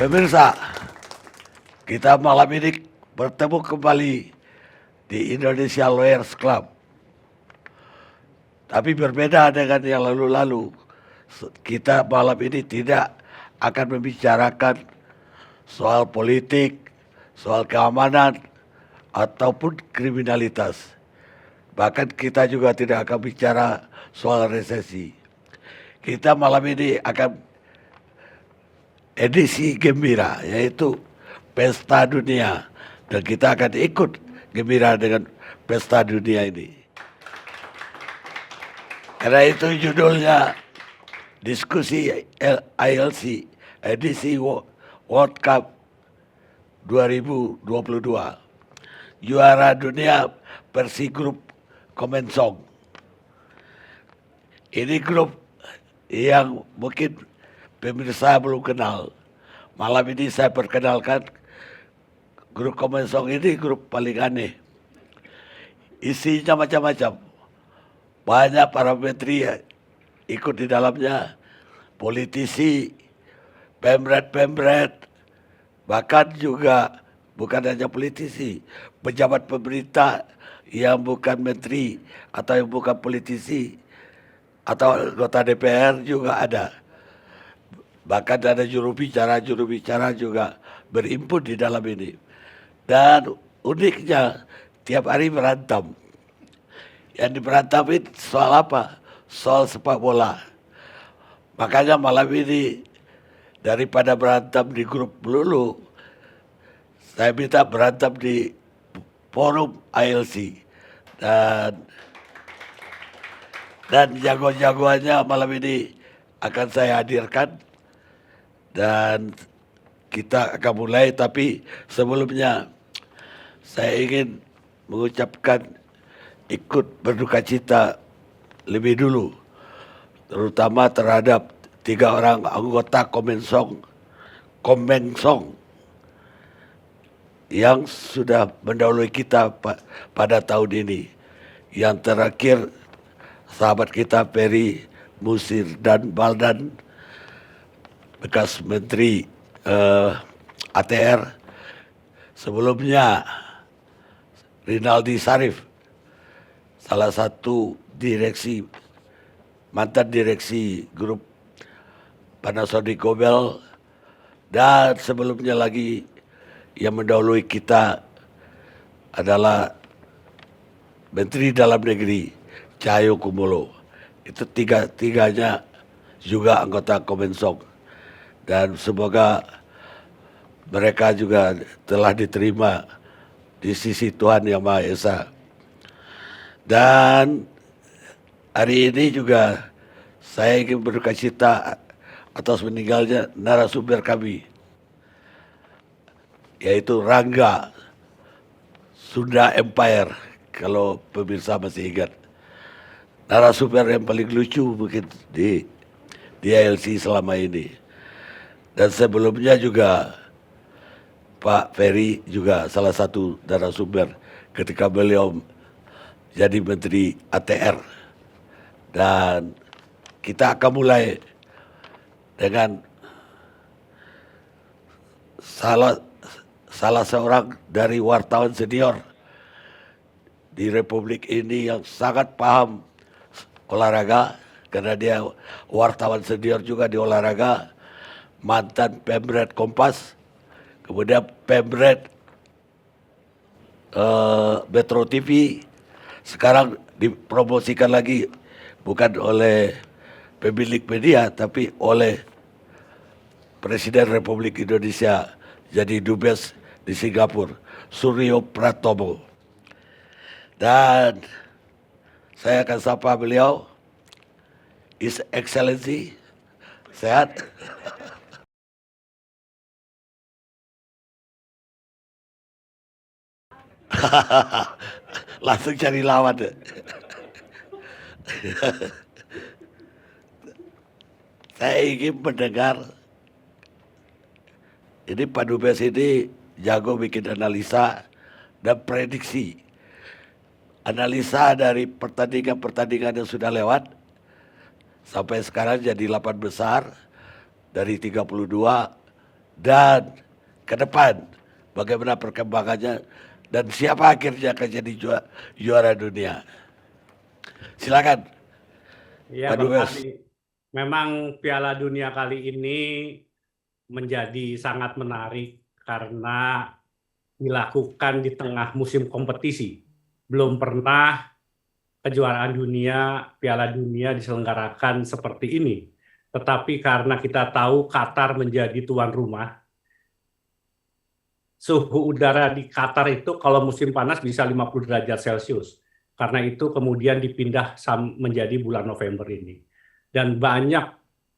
Pemirsa, kita malam ini bertemu kembali di Indonesia Lawyers Club. Tapi berbeda dengan yang lalu-lalu. Kita malam ini tidak akan membicarakan soal politik, soal keamanan, ataupun kriminalitas. Bahkan kita juga tidak akan bicara soal resesi. Kita malam ini akan edisi gembira, yaitu pesta dunia. Dan kita akan ikut gembira dengan pesta dunia ini. Karena itu judulnya diskusi ILC edisi World Cup 2022. Juara dunia Persigroup Komensong. Ini grup yang mungkin pemirsa belum kenal. Malam ini saya perkenalkan grup Komensong ini grup paling aneh. Isinya macam-macam. Banyak para menteri ikut di dalamnya, politisi, pemret, bahkan juga bukan hanya politisi, pejabat pemerintah yang bukan menteri atau yang bukan politisi atau anggota DPR juga ada. Bahkan ada juru bicara juga berinput di dalam ini. Dan uniknya tiap hari berantem. Yang diberantamin soal apa? Soal sepak bola. Makanya malam ini daripada berantem di grup melulu, saya minta berantem di forum ILC. Dan jago-jagoannya malam ini akan saya hadirkan. Dan kita akan mulai, tapi sebelumnya saya ingin mengucapkan ikut berduka cita lebih dulu, terutama terhadap 3 orang anggota Komensong yang sudah mendahului kita pada tahun ini. Yang terakhir sahabat kita Ferry Musir dan Baldan, bekas Menteri ATR. Sebelumnya Rinaldi Sarif, salah satu mantan direksi grup Panasonic Gobel, dan sebelumnya lagi yang mendahului kita adalah Menteri Dalam Negeri Cahyo Kumolo. Itu tiganya juga anggota Komensong, dan semoga mereka juga telah diterima di sisi Tuhan Yang Maha Esa. Dan hari ini juga saya ingin berduka cita atas meninggalnya narasumber kami, yaitu Rangga Sunda Empire, kalau pemirsa masih ingat. Narasumber yang paling lucu mungkin di ILC selama ini. Dan sebelumnya juga Pak Ferry juga salah satu narasumber ketika beliau jadi Menteri ATR. Dan kita akan mulai dengan salah seorang dari wartawan senior di Republik ini yang sangat paham olahraga, karena dia wartawan senior juga di olahraga, mantan Pemret Kompas, kemudian Pemret Metro TV, sekarang dipromosikan lagi bukan oleh pemilik media tapi oleh Presiden Republik Indonesia, jadi dubes di Singapura, Suryo Pratomo. Dan saya akan sapa beliau, His Excellency. Sehat? Langsung cari lawan. Saya ingin mendengar, ini Pak Dubes ini jago bikin analisa dan prediksi. Analisa dari pertandingan yang sudah lewat sampai sekarang jadi 8 besar dari 32 dan ke depan bagaimana perkembangannya dan siapa akhirnya akan jadi juara dunia. Silakan Iya, Pak Bang Dubes. Karni. Memang Piala Dunia kali ini menjadi sangat menarik karena dilakukan di tengah musim kompetisi. Belum pernah kejuaraan dunia, Piala Dunia diselenggarakan seperti ini. Tetapi karena kita tahu Qatar menjadi tuan rumah, suhu udara di Qatar itu kalau musim panas bisa 50 derajat Celcius. Karena itu kemudian dipindah menjadi bulan November ini. Dan banyak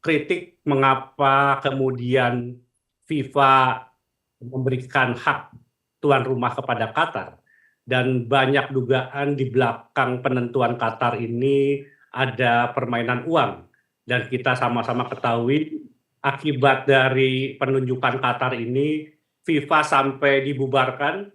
kritik mengapa kemudian FIFA memberikan hak tuan rumah kepada Qatar. Dan banyak dugaan di belakang penentuan Qatar ini ada permainan uang. Dan kita sama-sama ketahui akibat dari penunjukan Qatar ini FIFA sampai dibubarkan,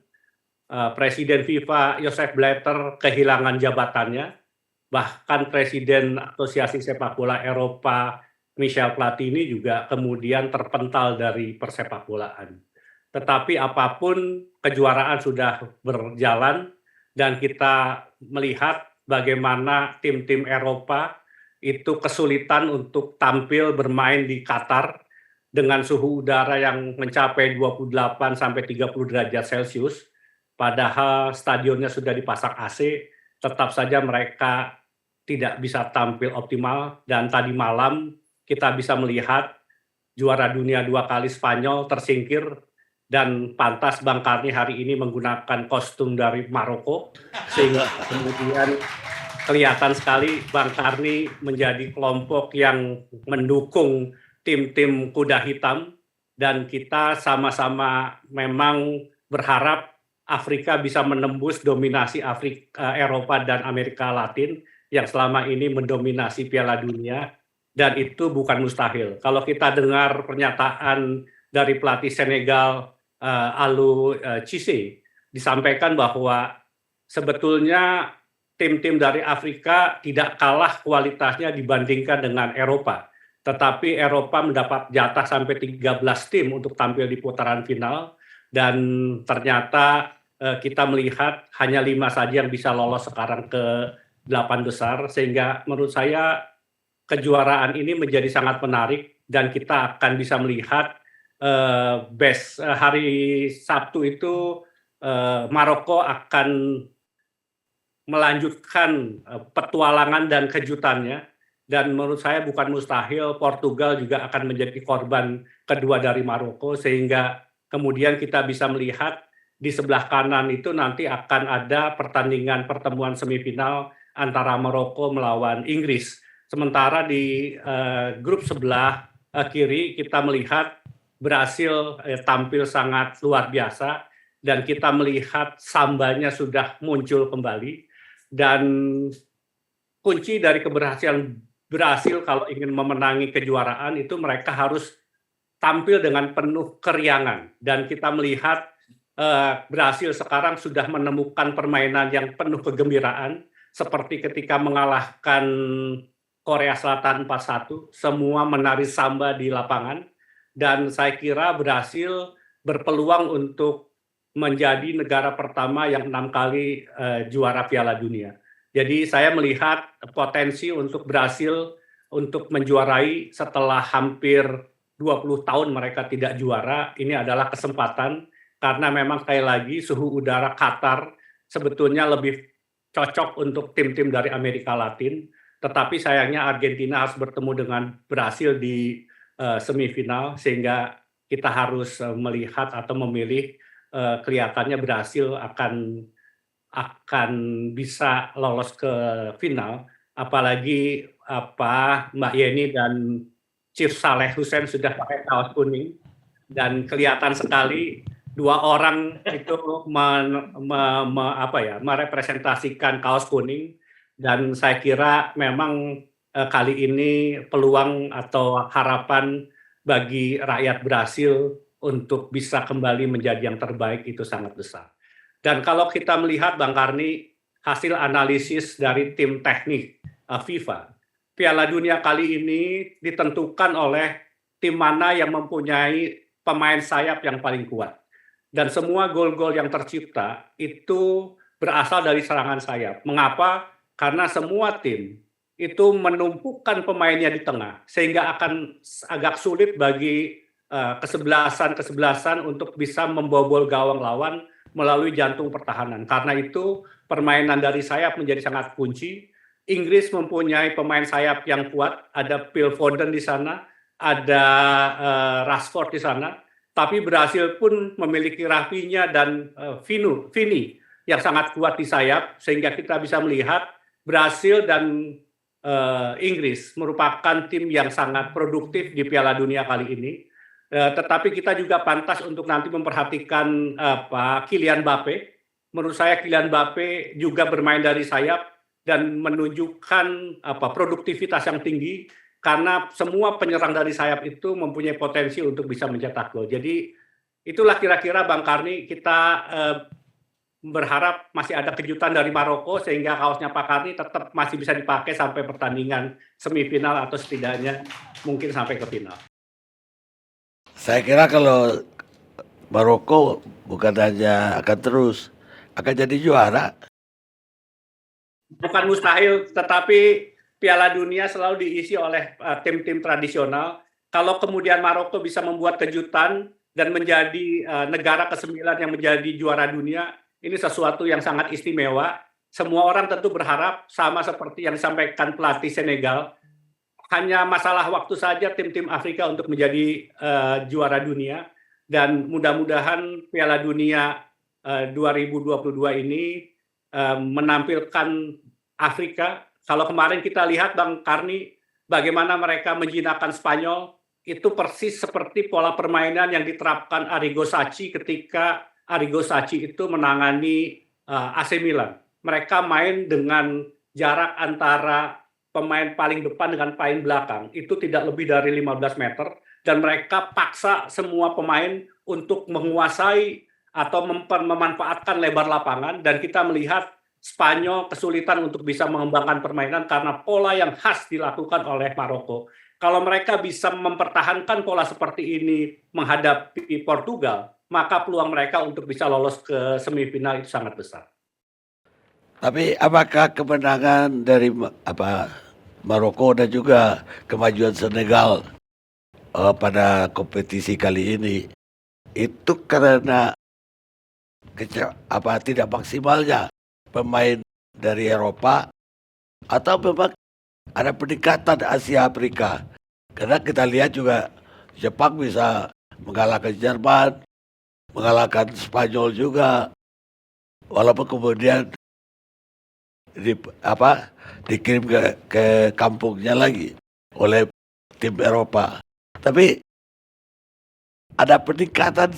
Presiden FIFA Joseph Blatter kehilangan jabatannya, bahkan Presiden Asosiasi Sepak Bola Eropa Michel Platini juga kemudian terpental dari persepak bolaan. Tetapi apapun kejuaraan sudah berjalan dan kita melihat bagaimana tim-tim Eropa itu kesulitan untuk tampil bermain di Qatar dengan suhu udara yang mencapai 28 sampai 30 derajat Celcius, padahal stadionnya sudah dipasang AC, tetap saja mereka tidak bisa tampil optimal. Dan tadi malam kita bisa melihat juara dunia 2 kali Spanyol tersingkir, dan pantas Bang Karni hari ini menggunakan kostum dari Maroko, sehingga kemudian kelihatan sekali Bang Karni menjadi kelompok yang mendukung tim-tim kuda hitam, dan kita sama-sama memang berharap Afrika bisa menembus dominasi Eropa dan Amerika Latin yang selama ini mendominasi Piala Dunia, dan itu bukan mustahil. Kalau kita dengar pernyataan dari pelatih Senegal Aliou Cissé, disampaikan bahwa sebetulnya tim-tim dari Afrika tidak kalah kualitasnya dibandingkan dengan Eropa. Tetapi Eropa mendapat jatah sampai 13 tim untuk tampil di putaran final, dan ternyata kita melihat hanya 5 saja yang bisa lolos sekarang ke 8 besar, sehingga menurut saya kejuaraan ini menjadi sangat menarik dan kita akan bisa melihat hari Sabtu itu Maroko akan melanjutkan petualangan dan kejutannya, dan menurut saya bukan mustahil Portugal juga akan menjadi korban kedua dari Maroko, sehingga kemudian kita bisa melihat di sebelah kanan itu nanti akan ada pertemuan semifinal antara Maroko melawan Inggris. Sementara di grup sebelah kiri kita melihat Brasil tampil sangat luar biasa, dan kita melihat sambanya sudah muncul kembali. Dan kunci dari keberhasilan Brasil kalau ingin memenangi kejuaraan itu mereka harus tampil dengan penuh keriangan, dan kita melihat Brasil sekarang sudah menemukan permainan yang penuh kegembiraan, seperti ketika mengalahkan Korea Selatan 4-1, semua menari samba di lapangan, dan saya kira Brasil berpeluang untuk menjadi negara pertama yang 6 kali juara Piala Dunia. Jadi saya melihat potensi untuk Brasil untuk menjuarai setelah hampir 20 tahun mereka tidak juara. Ini adalah kesempatan, karena memang sekali lagi suhu udara Qatar sebetulnya lebih cocok untuk tim-tim dari Amerika Latin, tetapi sayangnya Argentina harus bertemu dengan Brasil di semifinal, sehingga kita harus melihat atau memilih. Kelihatannya Brasil akan bisa lolos ke final, apalagi Mbak Yeni dan Chief Saleh Hussein sudah pakai kaos kuning, dan kelihatan sekali dua orang itu merepresentasikan kaos kuning, dan saya kira memang kali ini peluang atau harapan bagi rakyat Brasil untuk bisa kembali menjadi yang terbaik itu sangat besar. Dan kalau kita melihat Bang Karni, hasil analisis dari tim teknik FIFA, Piala Dunia kali ini ditentukan oleh tim mana yang mempunyai pemain sayap yang paling kuat. Dan semua gol-gol yang tercipta itu berasal dari serangan sayap. Mengapa? Karena semua tim itu menumpukan pemainnya di tengah, sehingga akan agak sulit bagi kesebelasan untuk bisa membobol gawang lawan melalui jantung pertahanan. Karena itu permainan dari sayap menjadi sangat kunci. Inggris mempunyai pemain sayap yang kuat, ada Phil Foden di sana, ada Rashford di sana, tapi Brasil pun memiliki Rafinha dan Vini yang sangat kuat di sayap, sehingga kita bisa melihat Brasil dan Inggris merupakan tim yang sangat produktif di Piala Dunia kali ini. Tetapi kita juga pantas untuk nanti memperhatikan Kylian Mbappe. Menurut saya Kylian Mbappe juga bermain dari sayap dan menunjukkan produktivitas yang tinggi, karena semua penyerang dari sayap itu mempunyai potensi untuk bisa mencetak gol. Jadi itulah kira-kira Bang Karni, kita berharap masih ada kejutan dari Maroko sehingga kaosnya Pak Karni tetap masih bisa dipakai sampai pertandingan semifinal atau setidaknya mungkin sampai ke final. Saya kira kalau Maroko bukan hanya akan terus, akan jadi juara. Bukan mustahil, tetapi Piala Dunia selalu diisi oleh tim-tim tradisional. Kalau kemudian Maroko bisa membuat kejutan dan menjadi negara ke-9 yang menjadi juara dunia, ini sesuatu yang sangat istimewa. Semua orang tentu berharap sama seperti yang disampaikan pelatih Senegal, hanya masalah waktu saja tim-tim Afrika untuk menjadi juara dunia, dan mudah-mudahan Piala Dunia 2022 ini menampilkan Afrika. Kalau kemarin kita lihat Bang Karni, bagaimana mereka menjinakkan Spanyol, itu persis seperti pola permainan yang diterapkan Arrigo Sacchi ketika Arrigo Sacchi itu menangani AC Milan. Mereka main dengan jarak antara pemain paling depan dengan paling belakang, itu tidak lebih dari 15 meter, dan mereka paksa semua pemain untuk menguasai atau memanfaatkan lebar lapangan, dan kita melihat Spanyol kesulitan untuk bisa mengembangkan permainan karena pola yang khas dilakukan oleh Maroko. Kalau mereka bisa mempertahankan pola seperti ini menghadapi Portugal, maka peluang mereka untuk bisa lolos ke semifinal itu sangat besar. Tapi apakah kemenangan dari Maroko dan juga kemajuan Senegal pada kompetisi kali ini itu karena tidak maksimalnya pemain dari Eropa, atau memang ada peningkatan Asia Afrika? Karena kita lihat juga Jepang bisa mengalahkan Jerman, mengalahkan Spanyol juga, walaupun kemudian dikirim ke kampungnya lagi oleh tim Eropa. Tapi ada peningkatan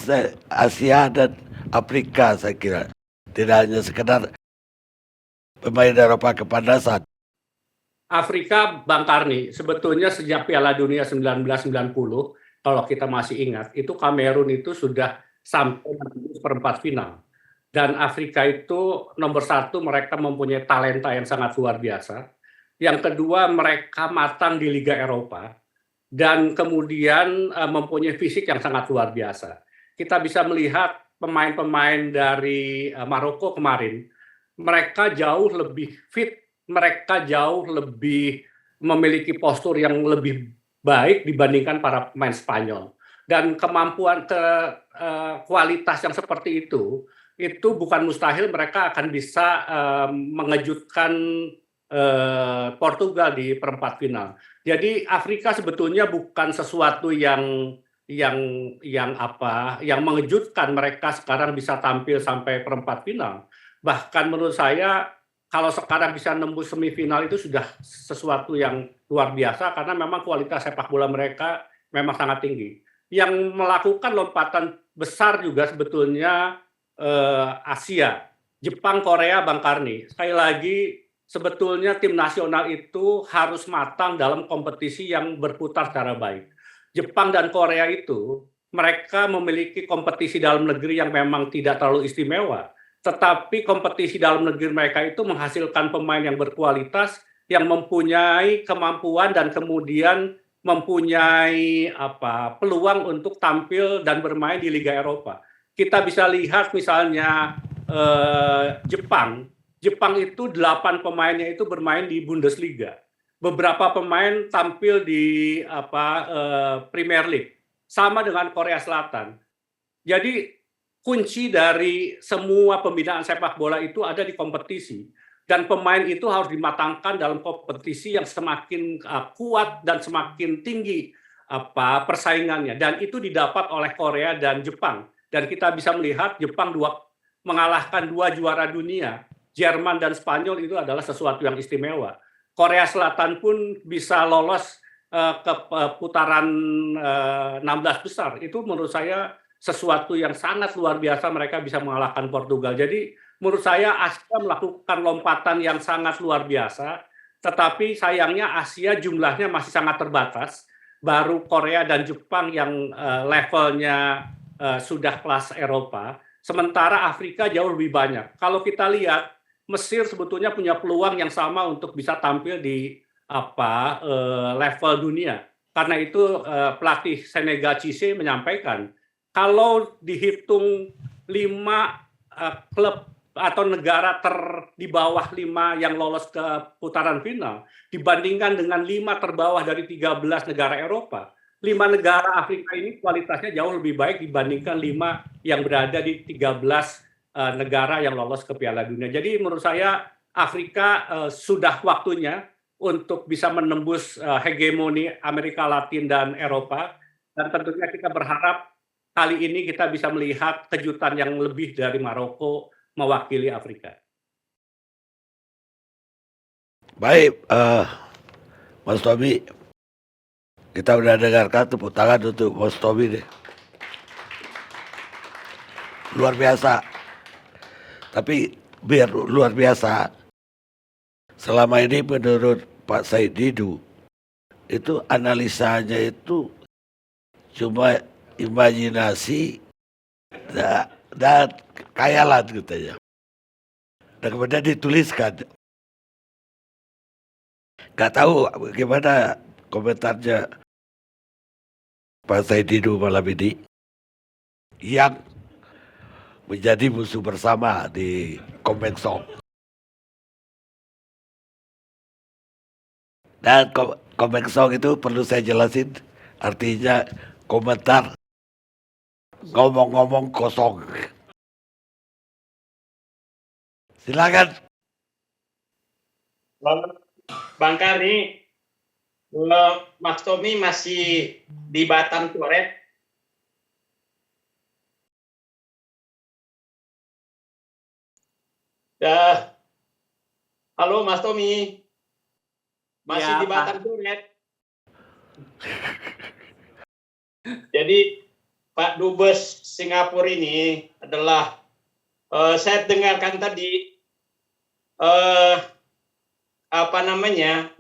Asia dan Afrika, saya kira. Tidak hanya sekedar pemain Eropa kepanasan. Afrika, Bang Karni, sebetulnya sejak Piala Dunia 1990, kalau kita masih ingat, itu Kamerun itu sudah sampai perempat final. Dan Afrika itu nomor satu, mereka mempunyai talenta yang sangat luar biasa. Yang kedua, mereka matang di Liga Eropa. Dan kemudian mempunyai fisik yang sangat luar biasa. Kita bisa melihat pemain-pemain dari Maroko kemarin, mereka jauh lebih fit, mereka jauh lebih memiliki postur yang lebih baik dibandingkan para pemain Spanyol. Dan kemampuan kualitas yang seperti itu bukan mustahil mereka akan bisa mengejutkan Portugal di perempat final. Jadi Afrika sebetulnya bukan sesuatu yang mengejutkan mereka sekarang bisa tampil sampai perempat final. Bahkan menurut saya kalau sekarang bisa nembus semifinal itu sudah sesuatu yang luar biasa, karena memang kualitas sepak bola mereka memang sangat tinggi. Yang melakukan lompatan besar juga sebetulnya Asia, Jepang, Korea, Bang Karni. Sekali lagi, sebetulnya tim nasional itu harus matang dalam kompetisi yang berputar secara baik. Jepang dan Korea itu mereka memiliki kompetisi dalam negeri yang memang tidak terlalu istimewa, tetapi kompetisi dalam negeri mereka itu menghasilkan pemain yang berkualitas, yang mempunyai kemampuan dan kemudian mempunyai peluang untuk tampil dan bermain di Liga Eropa. Kita bisa lihat misalnya Jepang. Jepang itu 8 pemainnya itu bermain di Bundesliga. Beberapa pemain tampil di Premier League. Sama dengan Korea Selatan. Jadi kunci dari semua pembinaan sepak bola itu ada di kompetisi. Dan pemain itu harus dimatangkan dalam kompetisi yang semakin kuat dan semakin tinggi persaingannya. Dan itu didapat oleh Korea dan Jepang. Dan kita bisa melihat Jepang mengalahkan 2 juara dunia. Jerman dan Spanyol itu adalah sesuatu yang istimewa. Korea Selatan pun bisa lolos ke putaran 16 besar. Itu menurut saya sesuatu yang sangat luar biasa, mereka bisa mengalahkan Portugal. Jadi menurut saya Asia melakukan lompatan yang sangat luar biasa, tetapi sayangnya Asia jumlahnya masih sangat terbatas. Baru Korea dan Jepang yang levelnya sudah kelas Eropa, sementara Afrika jauh lebih banyak. Kalau kita lihat, Mesir sebetulnya punya peluang yang sama untuk bisa tampil di level dunia. Karena itu pelatih Senegal Cissé menyampaikan, kalau dihitung 5 klub atau negara di bawah 5 yang lolos ke putaran final, dibandingkan dengan 5 terbawah dari 13 negara Eropa, 5 negara Afrika ini kualitasnya jauh lebih baik dibandingkan 5 yang berada di 13 negara yang lolos ke Piala Dunia. Jadi menurut saya Afrika sudah waktunya untuk bisa menembus hegemoni Amerika Latin dan Eropa, dan tentunya kita berharap kali ini kita bisa melihat kejutan yang lebih dari Maroko mewakili Afrika. Baik, Mas Tommy, kita udah dengarkan, tepuk tangan untuk Mas Tommy deh. Luar biasa. Tapi biar luar biasa, selama ini menurut Pak Said Didu, itu analisanya itu cuma imajinasi dan khayalan katanya. Dan kemudian dituliskan. Gak tahu bagaimana komentarnya Pak Said Didu malam ini yang menjadi musuh bersama di Komengsong. Dan Komengsong itu perlu saya jelasin, artinya komentar ngomong-ngomong kosong. Silakan. Bang Karni, Mas Tommy masih di Batam Coret. Halo Mas Tommy, masih Ya, di Batam Coret. Jadi Pak Dubes Singapura ini adalah saya dengarkan tadi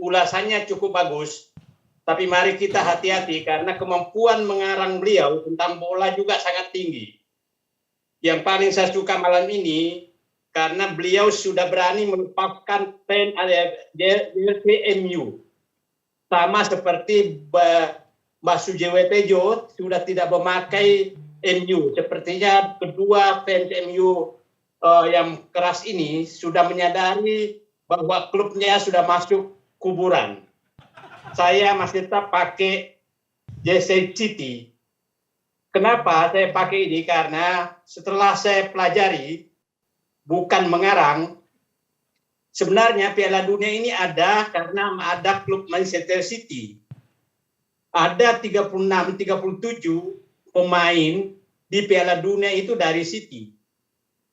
ulasannya cukup bagus, tapi mari kita hati-hati karena kemampuan mengarang beliau tentang bola juga sangat tinggi. Yang paling saya suka malam ini karena beliau sudah berani melepaskan pen MU, sama seperti Mbak Sujiwo Tejo sudah tidak memakai MU. Sepertinya kedua fans MU yang keras ini sudah menyadari bahwa klubnya sudah masuk kuburan. Saya masih tetap pakai jersey City. Kenapa saya pakai ini? Karena setelah saya pelajari, bukan mengarang, sebenarnya Piala Dunia ini ada karena ada klub Manchester City. Ada 36-37 pemain di Piala Dunia itu dari City.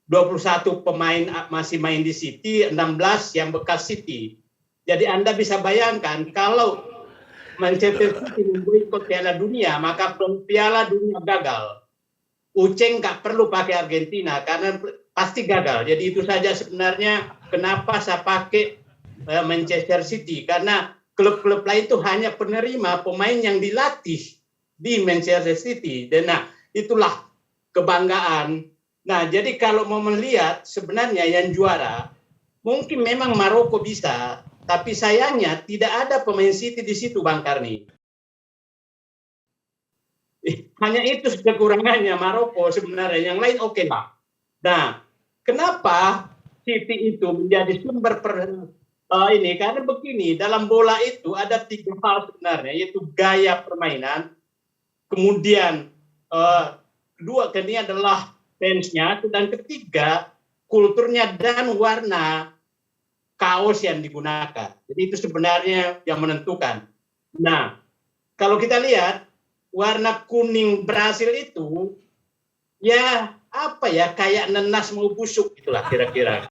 21 pemain masih main di City, 16 yang bekas City. Jadi Anda bisa bayangkan kalau Manchester City memboikot Piala Dunia, maka Piala Dunia gagal. Uceng nggak perlu pakai Argentina karena pasti gagal. Jadi itu saja sebenarnya kenapa saya pakai Manchester City, karena klub-klub lain itu hanya penerima pemain yang dilatih di Manchester City. Dan itulah kebanggaan. Nah, jadi kalau mau melihat sebenarnya yang juara, mungkin memang Maroko bisa, tapi sayangnya tidak ada pemain City di situ, Bang Karni. Hanya itu kekurangannya Maroko sebenarnya, yang lain oke lah. Nah, kenapa City itu menjadi sumber ini? Karena begini, dalam bola itu ada 3 hal sebenarnya, yaitu gaya permainan, kemudian kedua ini adalah fansnya, dan ketiga kulturnya dan warna kaos yang digunakan. Jadi itu sebenarnya yang menentukan. Nah, kalau kita lihat warna kuning Brasil itu ya apa ya, kayak nenas mau busuk itulah kira-kira.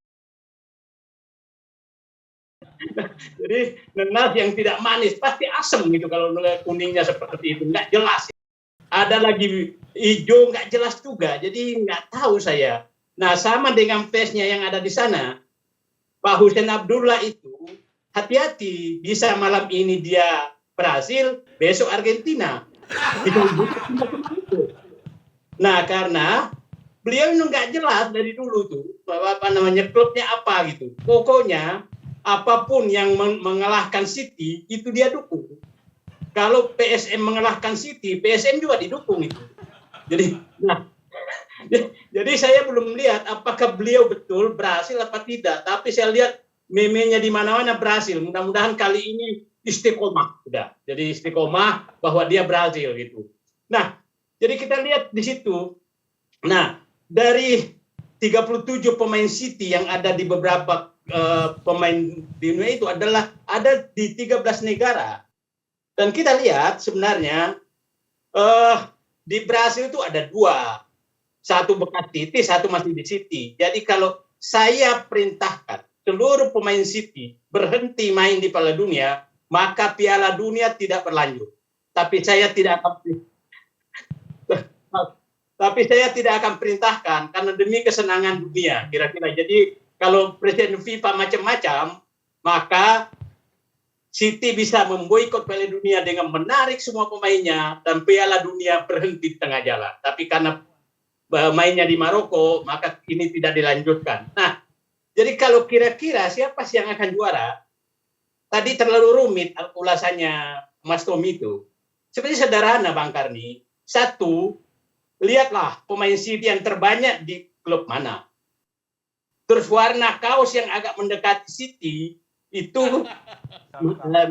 Jadi nenas yang tidak manis, pasti asam gitu kalau kuningnya seperti itu, nggak jelas. Ada lagi hijau nggak jelas juga, jadi nggak tahu saya. Nah, sama dengan face-nya yang ada di sana, Pak Hussein Abdullah itu hati-hati, bisa malam ini dia Brasil, besok Argentina. Nah, karena beliau itu nggak jelas dari dulu tuh apa namanya klubnya apa gitu. Pokoknya apapun yang mengalahkan City itu dia dukung. Kalau PSM mengalahkan City, PSM juga didukung itu. Jadi saya belum melihat apakah beliau betul berhasil apa tidak. Tapi saya lihat meme-nya di mana-mana berhasil. Mudah-mudahan kali ini istiqomah sudah. Jadi istiqomah bahwa dia berhasil gitu. Nah, jadi kita lihat di situ. Nah, dari 37 pemain City yang ada di beberapa pemain di dunia itu adalah ada di 13 negara. Dan kita lihat sebenarnya di Brasil itu ada 2. Satu bekas City, satu masih di City. Jadi kalau saya perintahkan seluruh pemain City berhenti main di Piala Dunia, maka Piala Dunia tidak berlanjut. Tapi saya tidak akan perintahkan karena demi kesenangan dunia kira-kira. Jadi kalau Presiden FIFA macam-macam, maka City bisa memboikot Piala Dunia dengan menarik semua pemainnya dan Piala Dunia berhenti di tengah jalan. Tapi karena mainnya di Maroko, maka ini tidak dilanjutkan. Nah, jadi kalau kira-kira siapa sih yang akan juara? Tadi terlalu rumit ulasannya Mas Tommy itu. Sebenarnya sederhana Bang Karni. Satu, lihatlah pemain City yang terbanyak di klub mana. Terus warna kaos yang agak mendekati City itu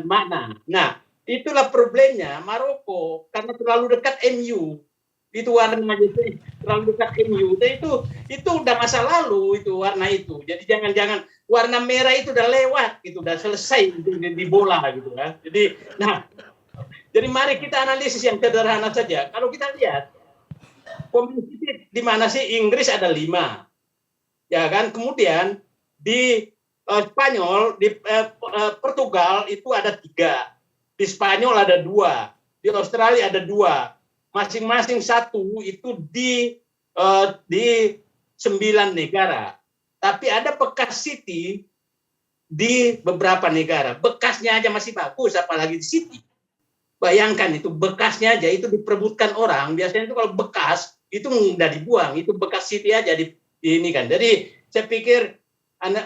mana. Nah, itulah problemnya Maroko karena terlalu dekat MU. Itu warnanya terlalu dekat MU. Itu udah masa lalu itu warna itu. Jadi jangan warna merah itu udah lewat, itu udah selesai di bola gitu kan. Jadi mari kita analisis yang sederhana saja. Kalau kita lihat pemain di mana sih? Inggris ada 5. Ya kan? Kemudian di Spanyol, di Portugal itu ada 3. Di Spanyol ada 2. Di Australia ada 2. Masing-masing 1 itu di 9 negara. Tapi ada bekas City di beberapa negara. Bekasnya aja masih bagus, apalagi di City. Bayangkan itu bekasnya aja itu diperebutkan orang. Biasanya itu kalau bekas itu udah dibuang. Itu bekas City aja ini kan. Jadi saya pikir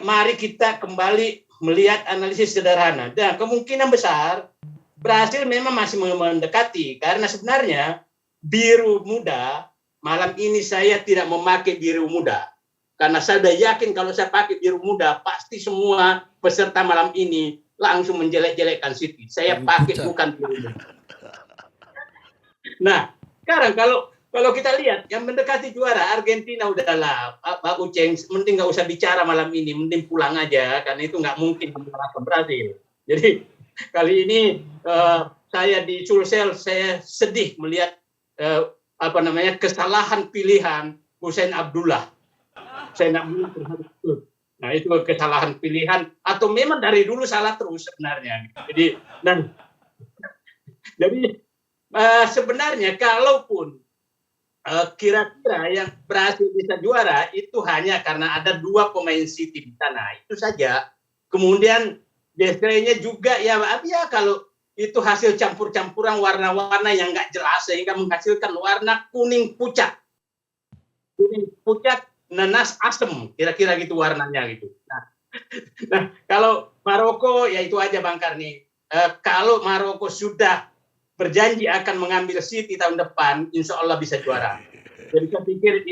mari kita kembali melihat analisis sederhana. Dan kemungkinan besar Brasil memang masih mendekati karena sebenarnya biru muda, malam ini saya tidak memakai biru muda. Karena saya sudah yakin kalau saya pakai biru muda, pasti semua peserta malam ini langsung menjelek-jelekkan City. Saya pakai bukan biru muda. Nah, sekarang kalau kita lihat, yang mendekati juara, Argentina udahlah, Pak Uceng, mending nggak usah bicara malam ini, mending pulang aja, karena itu nggak mungkin mengalahkan Brasil. Jadi, kali ini saya di Sulsel, saya sedih melihat kesalahan pilihan Hussein Abdullah. Nah, itu kesalahan pilihan atau memang dari dulu salah terus sebenarnya. Jadi sebenarnya kalaupun kira-kira yang berhasil bisa juara itu hanya karena ada 2 pemain City di sana. Itu saja. Kemudian desainnya juga ya kalau itu hasil campur-campuran warna-warna yang nggak jelas sehingga menghasilkan warna kuning pucat. Kuning pucat nenas asem, kira-kira gitu warnanya gitu. Nah, kalau Maroko ya itu aja Bang Karni. Kalau Maroko sudah berjanji akan mengambil City tahun depan, insya Allah bisa juara. Jadi saya pikir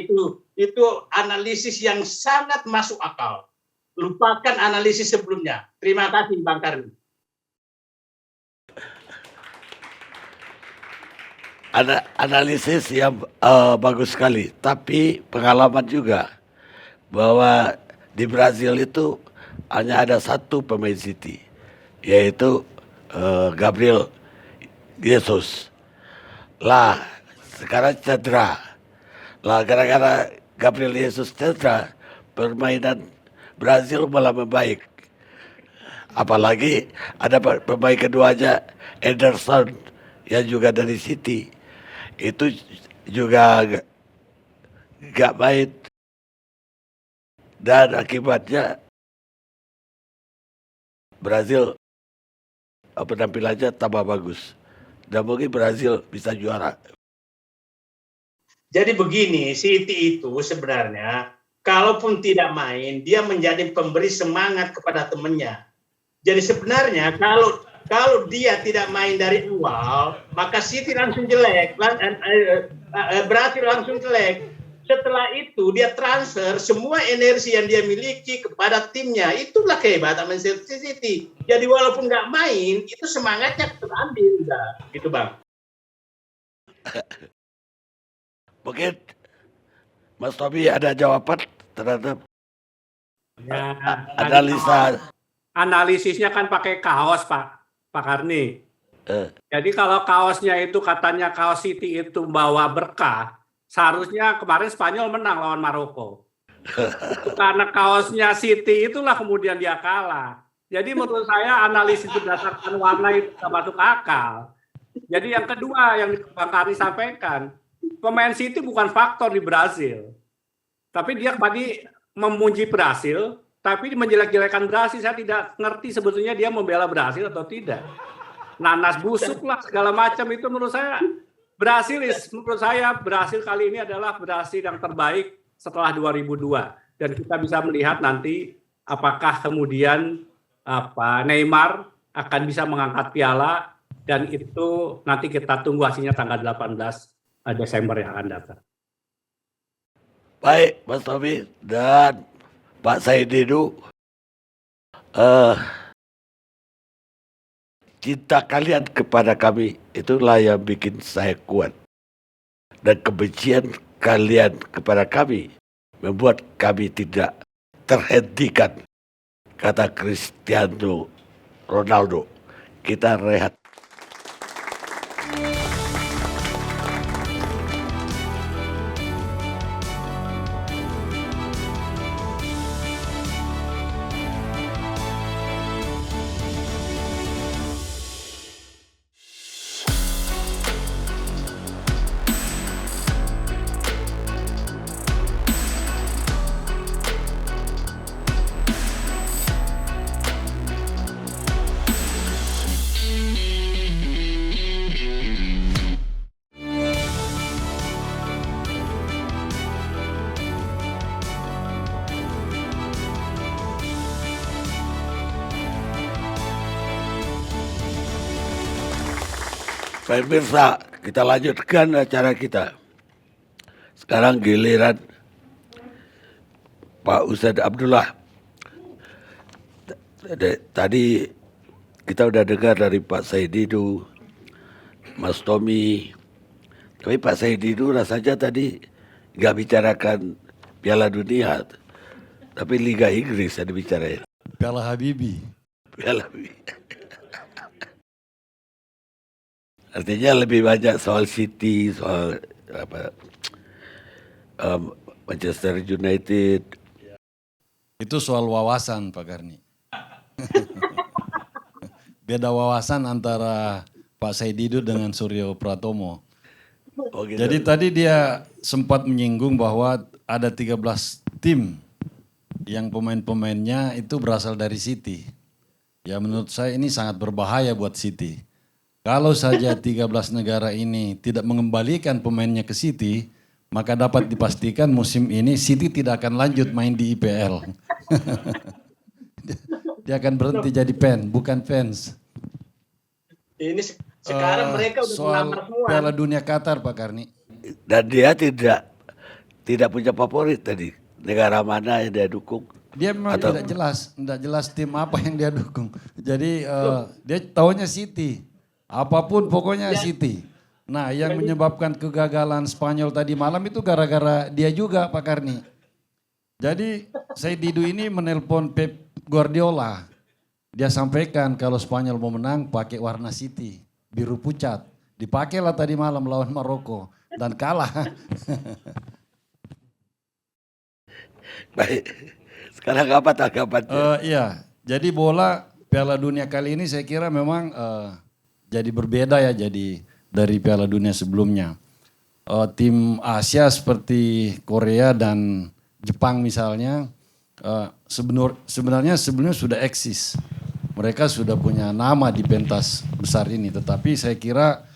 itu analisis yang sangat masuk akal. Lupakan analisis sebelumnya. Terima kasih Bang Karni. Ada analisis yang bagus sekali, tapi pengalaman juga bahwa di Brazil itu hanya ada satu pemain City, yaitu Gabriel Jesus. Lah sekarang cedera. Lah gara-gara Gabriel Jesus cedera, permainan Brazil malah membaik. Apalagi ada pemain keduanya, Ederson, yang juga dari City. Itu juga gak main. Dan akibatnya Brazil penampilannya tambah bagus. Dan mungkin Brazil bisa juara. Jadi begini, City itu sebenarnya kalaupun tidak main, dia menjadi pemberi semangat kepada temannya. Jadi sebenarnya kalau dia tidak main dari awal, maka City langsung jelek, Brazil langsung jelek. Setelah itu dia transfer semua energi yang dia miliki kepada timnya. Itulah kehebatan Manchester City. Jadi walaupun nggak main, itu semangatnya terambil, udah. Gitu Bang. Mungkin Mas Tommy ada jawaban terhadap Ya, analisa. analisisnya kan pakai kaos Pak Karni. Jadi kalau kaosnya itu katanya kaos City itu bawa berkah, seharusnya kemarin Spanyol menang lawan Maroko. Karena kaosnya City itulah kemudian dia kalah. Jadi menurut saya analisis berdasarkan warna itu tidak masuk akal. Jadi yang kedua yang Bang Karni sampaikan, pemain City bukan faktor di Brazil. Tapi dia tadi memuji Brazil, tapi menjelek-jelekan Brazil. Saya tidak ngerti sebetulnya dia membela Brazil atau tidak. Nanas busuk lah segala macam itu menurut saya Brazil kali ini adalah Brazil yang terbaik setelah 2002 dan kita bisa melihat nanti apakah kemudian Neymar akan bisa mengangkat piala dan itu nanti kita tunggu hasilnya tanggal 18 Desember yang akan datang. Baik, Mas Tommy dan Pak Said Didu, cinta kalian kepada kami itulah yang bikin saya kuat. Dan kebencian kalian kepada kami membuat kami tidak terhentikan. Kata Cristiano Ronaldo, kita rehat. Pemirsa, kita lanjutkan acara kita. Sekarang giliran Pak Ustadz Abdullah. Tadi kita udah dengar dari Pak Said Didu, Mas Tommy. Tapi Pak Said Didu rasanya tadi nggak bicarakan Piala Dunia, tapi Liga Inggris yang dibicarain. Piala Habibie. Piala Habibie. Artinya lebih banyak soal City, soal Manchester United. Itu soal wawasan, Pak Karni. Beda wawasan antara Pak Said Didu dengan Suryo Pratomo. Oh, gitu. Jadi tadi dia sempat menyinggung bahwa ada 13 tim yang pemain-pemainnya itu berasal dari City. Ya menurut saya ini sangat berbahaya buat City. Kalau saja 13 negara ini tidak mengembalikan pemainnya ke City, maka dapat dipastikan musim ini City tidak akan lanjut main di IPL. Dia akan berhenti jadi bukan fans. Ini Sekarang mereka udah soal melamar semua. Piala Dunia Qatar Pak Karni. Dan dia tidak punya favorit tadi. Negara mana yang dia dukung? Dia memang Atau- tidak jelas tim apa yang dia dukung. Jadi dia taunya City. Apapun pokoknya City. Nah, yang menyebabkan kegagalan Spanyol tadi malam itu gara-gara dia juga Pak Karni. Jadi saya Didu ini menelpon Pep Guardiola. Dia sampaikan kalau Spanyol mau menang pakai warna City, biru pucat. Dipakailah tadi malam lawan Maroko dan kalah. Baik. Sekarang apa tanggapannya? Iya, jadi bola Piala Dunia kali ini saya kira memang jadi berbeda ya jadi dari Piala Dunia sebelumnya. Tim Asia seperti Korea dan Jepang misalnya sebenarnya sebelumnya sudah eksis. Mereka sudah punya nama di pentas besar ini. Tetapi saya kira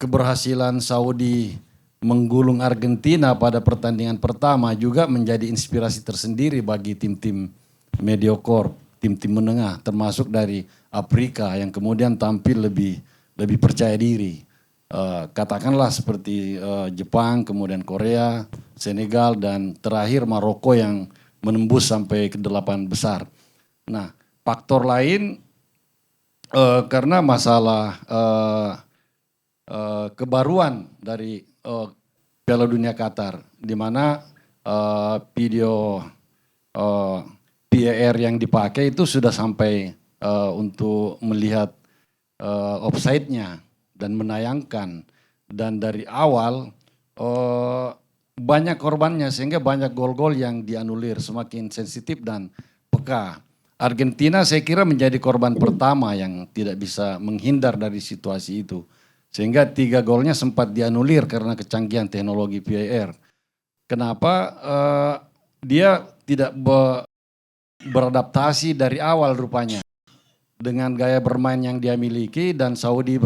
keberhasilan Saudi menggulung Argentina pada pertandingan pertama juga menjadi inspirasi tersendiri bagi tim-tim mediocre, tim-tim menengah termasuk dari Afrika yang kemudian tampil lebih percaya diri. Katakanlah seperti Jepang, kemudian Korea, Senegal dan terakhir Maroko yang menembus sampai ke 8 besar. Nah, faktor lain karena masalah kebaruan dari Piala Dunia Qatar, di mana video VAR yang dipakai itu sudah sampai untuk melihat offside-nya dan menayangkan, dan dari awal banyak korbannya sehingga banyak gol-gol yang dianulir, semakin sensitif dan peka. Argentina saya kira menjadi korban pertama yang tidak bisa menghindar dari situasi itu. Sehingga 3 golnya sempat dianulir karena kecanggihan teknologi VAR. Kenapa? Dia tidak beradaptasi dari awal rupanya. Dengan gaya bermain yang dia miliki dan Saudi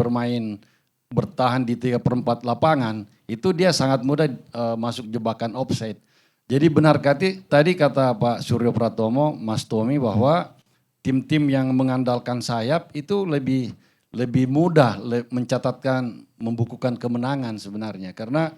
bertahan di 3/4 lapangan, itu dia sangat mudah masuk jebakan offside. Jadi benar tadi kata Pak Suryo Pratomo, Mas Tommy, bahwa tim-tim yang mengandalkan sayap itu lebih mudah membukukan kemenangan sebenarnya. Karena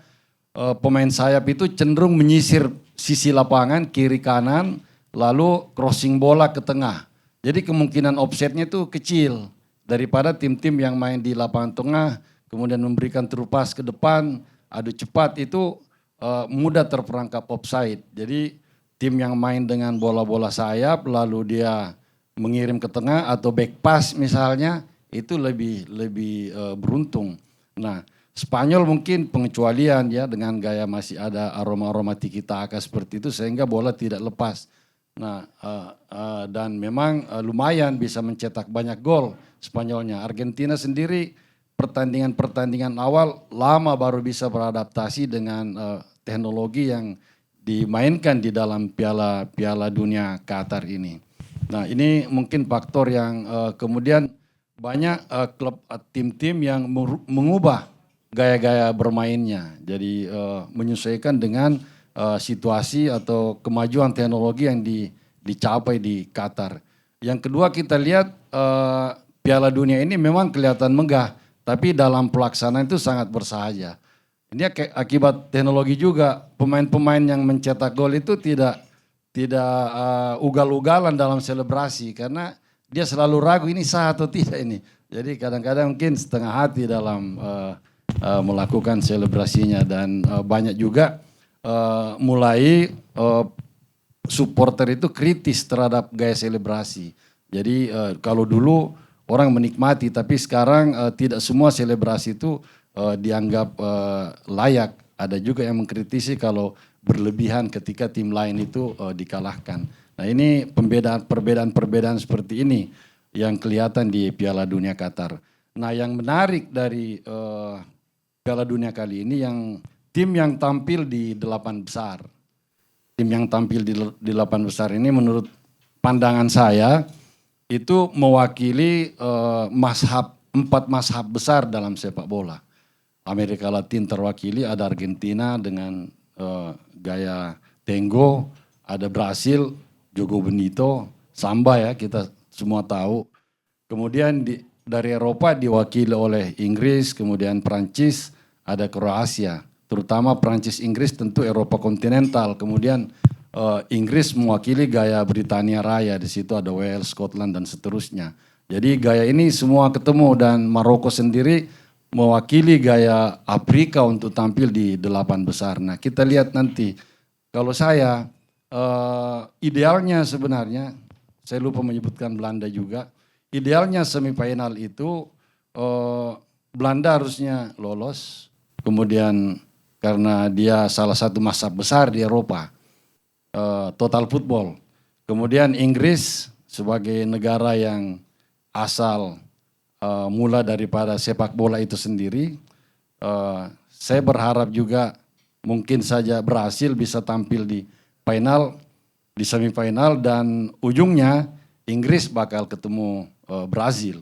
pemain sayap itu cenderung menyisir sisi lapangan, kiri kanan, lalu crossing bola ke tengah. Jadi kemungkinan offside-nya itu kecil daripada tim-tim yang main di lapangan tengah, kemudian memberikan terupas ke depan, adu cepat itu mudah terperangkap offside. Jadi tim yang main dengan bola-bola sayap lalu dia mengirim ke tengah atau back pass misalnya itu lebih beruntung. Nah, Spanyol mungkin pengecualian ya dengan gaya masih ada aroma-aroma tiki taka seperti itu sehingga bola tidak lepas. Nah, dan memang lumayan bisa mencetak banyak gol Spanyolnya. Argentina sendiri pertandingan awal lama baru bisa beradaptasi dengan teknologi yang dimainkan di dalam Piala Dunia Qatar ini. Nah, ini mungkin faktor yang kemudian banyak klub tim-tim yang mengubah gaya-gaya bermainnya. Jadi menyesuaikan dengan situasi atau kemajuan teknologi yang dicapai di Qatar. Yang kedua kita lihat Piala Dunia ini memang kelihatan megah, tapi dalam pelaksanaan itu sangat bersahaja. Ini akibat teknologi juga, pemain-pemain yang mencetak gol itu tidak ugal-ugalan dalam selebrasi karena dia selalu ragu ini sah atau tidak ini. Jadi kadang-kadang mungkin setengah hati dalam melakukan selebrasinya dan banyak juga mulai supporter itu kritis terhadap gaya selebrasi. Jadi kalau dulu orang menikmati, tapi sekarang tidak semua selebrasi itu dianggap layak. Ada juga yang mengkritisi kalau berlebihan ketika tim lain itu dikalahkan. Nah, ini perbedaan seperti ini yang kelihatan di Piala Dunia Qatar. Nah, yang menarik dari Piala Dunia kali ini yang tim yang tampil di 8 besar. Tim yang tampil di 8 besar ini menurut pandangan saya itu mewakili 4 mazhab besar dalam sepak bola. Amerika Latin terwakili, ada Argentina dengan gaya tango, ada Brasil, Jogo Bonito, samba ya kita semua tahu. Kemudian di dari Eropa diwakili oleh Inggris, kemudian Prancis, ada Kroasia. Terutama Prancis Inggris tentu Eropa kontinental, kemudian Inggris mewakili gaya Britania Raya, di situ ada Wales, Scotland dan seterusnya. Jadi gaya ini semua ketemu dan Maroko sendiri mewakili gaya Afrika untuk tampil di 8 besar. Nah, kita lihat nanti. Kalau saya idealnya sebenarnya, saya lupa menyebutkan Belanda juga. Idealnya semifinal itu Belanda harusnya lolos, kemudian karena dia salah satu mazhab besar di Eropa, total football. Kemudian Inggris sebagai negara yang asal mula daripada sepak bola itu sendiri, saya berharap juga mungkin saja berhasil bisa tampil di final, di semifinal, dan ujungnya Inggris bakal ketemu Brazil.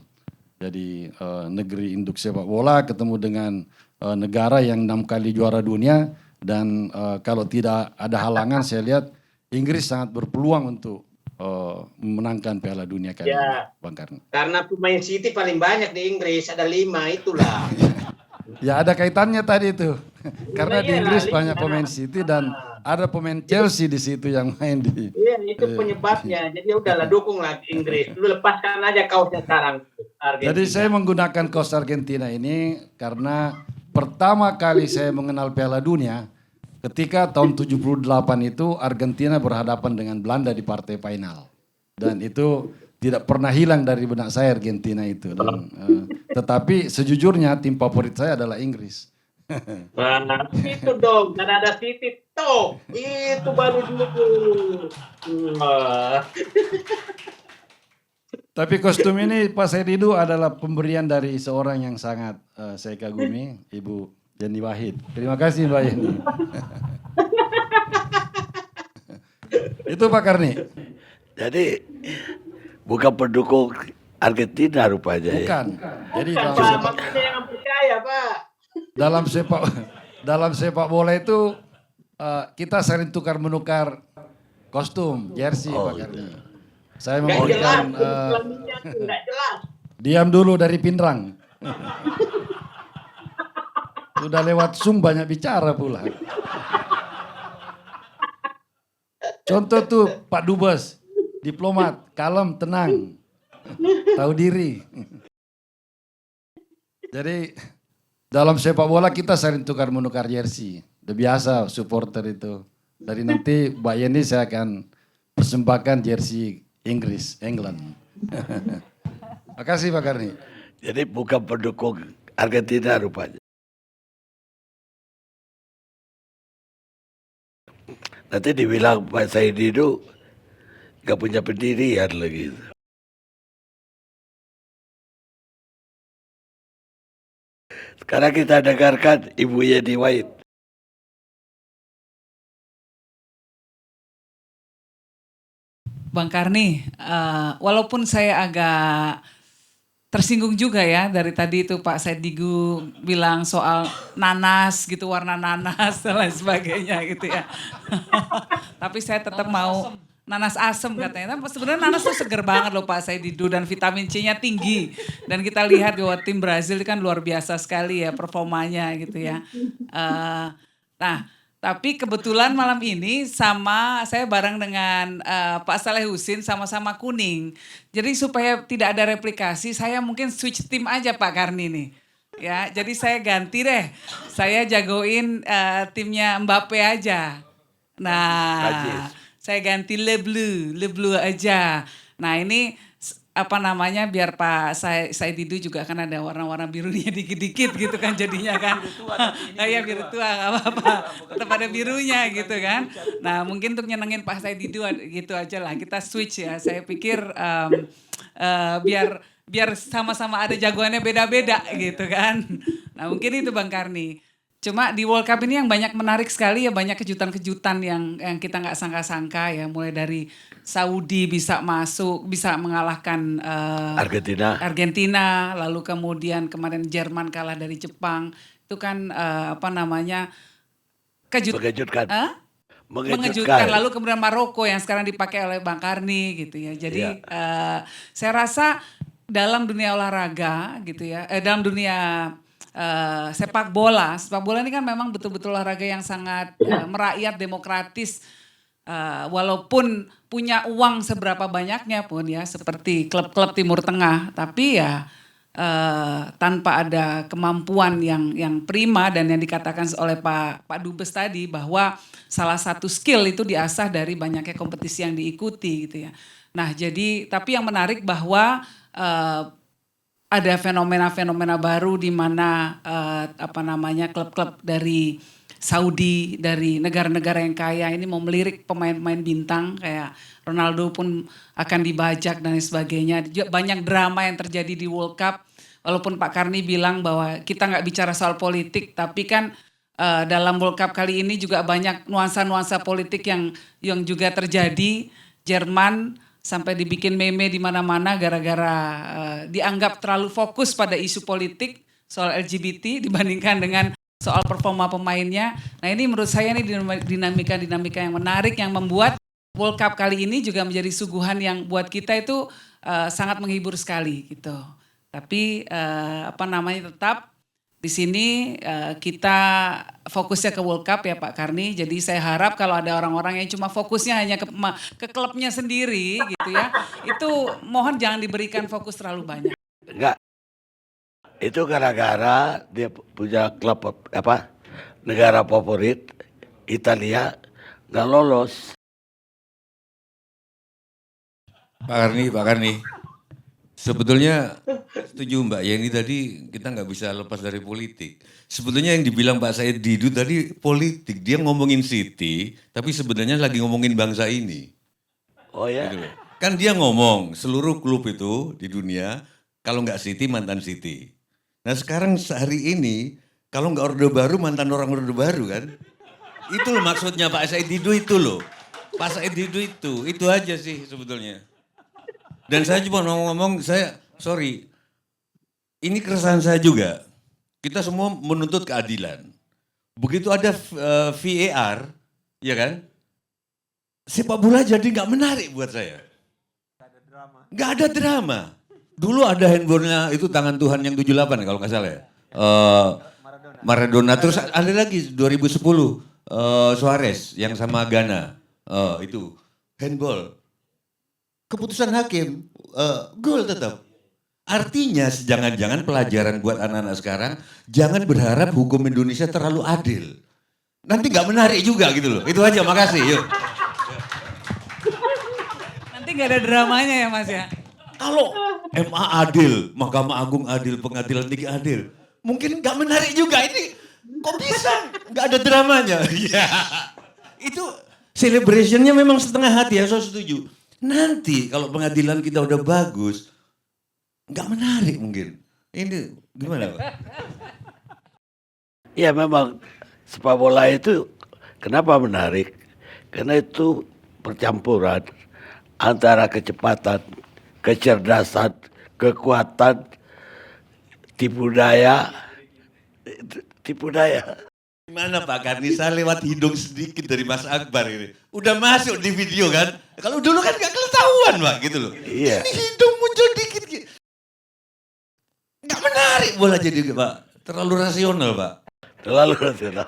Jadi negeri induk sepak bola ketemu dengan negara yang 6 kali juara dunia, dan kalau tidak ada halangan saya lihat Inggris sangat berpeluang untuk memenangkan Piala Dunia kali ini, Bang Karni. Karena pemain City paling banyak di Inggris, ada 5 itulah. Ya ada kaitannya tadi itu. Karena di Iyalah, Inggris 5. banyak pemain City dan ada pemain Chelsea di situ yang main di. Iya, itu penyebabnya. Jadi udahlah, dukunglah Inggris. Lu lepaskan aja kaosnya sekarang. Argentina. Jadi saya menggunakan kaos Argentina ini karena pertama kali saya mengenal Piala Dunia ketika tahun 78 itu Argentina berhadapan dengan Belanda di partai final. Dan itu tidak pernah hilang dari benak saya Argentina itu. Dan, tetapi sejujurnya tim favorit saya adalah Inggris. Nah, itu dong, dan ada City tuh. Itu baru dulu. Tapi kostum ini Pak Saididu adalah pemberian dari seorang yang sangat saya kagumi, Ibu Yeni Wahid. Terima kasih Mbak Yeni. Itu Pak Karni. Jadi bukan pendukung Argentina rupanya ya. Bukan. Jadi Pak, makanya yang percaya, Pak. dalam sepak bola itu kita sering tukar menukar kostum, jersey Pak Karni. Saya Nggak jelas, memberikan kelaminnya tuh nggak jelas. diam dulu dari Pindrang. Sudah lewat Zoom banyak bicara pula. Contoh tuh Pak Dubes, diplomat, kalem, tenang, tahu diri. Jadi dalam sepak bola kita sering tukar menukar jersey. Udah biasa supporter itu. Dari nanti Mbak Yeni saya akan persembahkan jersey Inggris, England. Makasih Pak Karni. Jadi bukan pendukung Argentina rupanya. Nanti dibilang Pak Saididu gak punya pendirian lagi. Sekarang kita dengarkan Ibu Yeni Wahid. Bang Karni, walaupun saya agak tersinggung juga ya dari tadi itu Pak Saididu bilang soal nanas gitu, warna nanas dan lain sebagainya gitu ya. Tapi saya tetap mau nanas asem katanya. Tapi sebenarnya nanas tuh seger banget loh Pak Saididu dan vitamin C-nya tinggi. Dan kita lihat bahwa tim Brazil kan luar biasa sekali ya performanya gitu ya. Nah, tapi kebetulan malam ini saya bareng dengan Pak Saleh Husin sama-sama kuning. Jadi supaya tidak ada replikasi, saya mungkin switch tim aja Pak Karni nih. Ya, jadi saya ganti deh. Saya jagoin timnya Mbappe aja. Nah, saya ganti Le Bleu aja. Nah, ini apa namanya biar Pak Saididu juga kan ada warna-warna birunya dikit-dikit gitu kan jadinya kan. Iya biru tua gak apa-apa. Tetap ada birunya gitu kan. Nah mungkin untuk nyenengin Pak Saididu gitu aja lah. Kita switch ya. Saya pikir biar sama-sama ada jagoannya beda-beda gitu kan. Nah mungkin itu Bang Karni. Cuma di World Cup ini yang banyak menarik sekali ya, banyak kejutan-kejutan yang kita nggak sangka-sangka ya, mulai dari Saudi bisa masuk, bisa mengalahkan Argentina, lalu kemudian kemarin Jerman kalah dari Jepang, itu kan mengejutkan. Lalu kemudian Maroko yang sekarang dipakai oleh Bang Karni gitu ya. Jadi saya rasa dalam dunia olahraga gitu ya, dalam dunia sepak bola ini kan memang betul-betul olahraga yang sangat merakyat, demokratis, walaupun punya uang seberapa banyaknya pun ya, seperti klub-klub Timur Tengah, tapi ya tanpa ada kemampuan yang prima, dan yang dikatakan oleh Pak Dubes tadi bahwa salah satu skill itu diasah dari banyaknya kompetisi yang diikuti gitu ya. Nah jadi tapi yang menarik bahwa ada fenomena-fenomena baru di mana klub-klub dari Saudi, dari negara-negara yang kaya ini mau melirik pemain-pemain bintang kayak Ronaldo pun akan dibajak dan lain sebagainya. Banyak drama yang terjadi di World Cup. Walaupun Pak Karni bilang bahwa kita nggak bicara soal politik, tapi kan dalam World Cup kali ini juga banyak nuansa-nuansa politik yang juga terjadi. Jerman sampai dibikin meme di mana-mana gara-gara dianggap terlalu fokus pada isu politik soal LGBT dibandingkan dengan soal performa pemainnya. Nah ini menurut saya ini dinamika yang menarik yang membuat World Cup kali ini juga menjadi suguhan yang buat kita itu sangat menghibur sekali gitu. Tapi tetap di sini kita fokusnya ke World Cup ya Pak Karni. Jadi saya harap kalau ada orang-orang yang cuma fokusnya hanya ke klubnya sendiri gitu ya, itu mohon jangan diberikan fokus terlalu banyak. Enggak, itu gara-gara dia punya klub negara favorit Italia nggak lolos. Pak Karni, sebetulnya setuju Mbak Yeni tadi kita nggak bisa lepas dari politik. Sebetulnya yang dibilang Pak Said Didu tadi politik, dia ngomongin City, tapi sebenarnya lagi ngomongin bangsa ini. Oh ya? Gitu loh. Kan dia ngomong seluruh klub itu di dunia, kalau nggak City mantan City. Nah sekarang sehari ini, kalau nggak Orde Baru mantan orang Orde Baru kan. Itu loh maksudnya Pak Said Didu itu loh. Pak Said Didu itu aja sih sebetulnya. Dan saya cuma ngomong, ini keresahan saya juga. Kita semua menuntut keadilan. Begitu ada VAR, ya kan? Sepak bola jadi nggak menarik buat saya. Nggak ada drama. Dulu ada handballnya itu tangan Tuhan yang 78 kalau nggak salah ya. Maradona. Terus ada lagi 2010 Suarez yang sama Ghana. Itu handball. Keputusan hakim, gol tetap. Artinya jangan-jangan pelajaran buat anak-anak sekarang, jangan berharap hukum Indonesia terlalu adil. Nanti nggak menarik juga gitu loh. Itu aja, makasih. Yuk. Nanti nggak ada dramanya ya Mas ya? Kalau MA adil, Mahkamah Agung adil, Pengadilan Tinggi adil, mungkin nggak menarik juga. Ini kok bisa? Nggak ada dramanya. Ya, itu celebrationnya memang setengah hati ya, saya setuju. Nanti kalau pengadilan kita udah bagus, nggak menarik mungkin. Ini gimana Pak? Ya memang sepak bola itu kenapa menarik? Karena itu percampuran antara kecepatan, kecerdasan, kekuatan, tipu daya. Gimana Pak Karni, saya lewat hidung sedikit dari Mas Akbar ini. Udah masuk di video kan? Kalau dulu kan gak ketahuan Pak gitu loh. Iya. Ini hidung muncul dikit. Gak menarik bola jadi Pak. Terlalu rasional Pak. Terlalu rasional.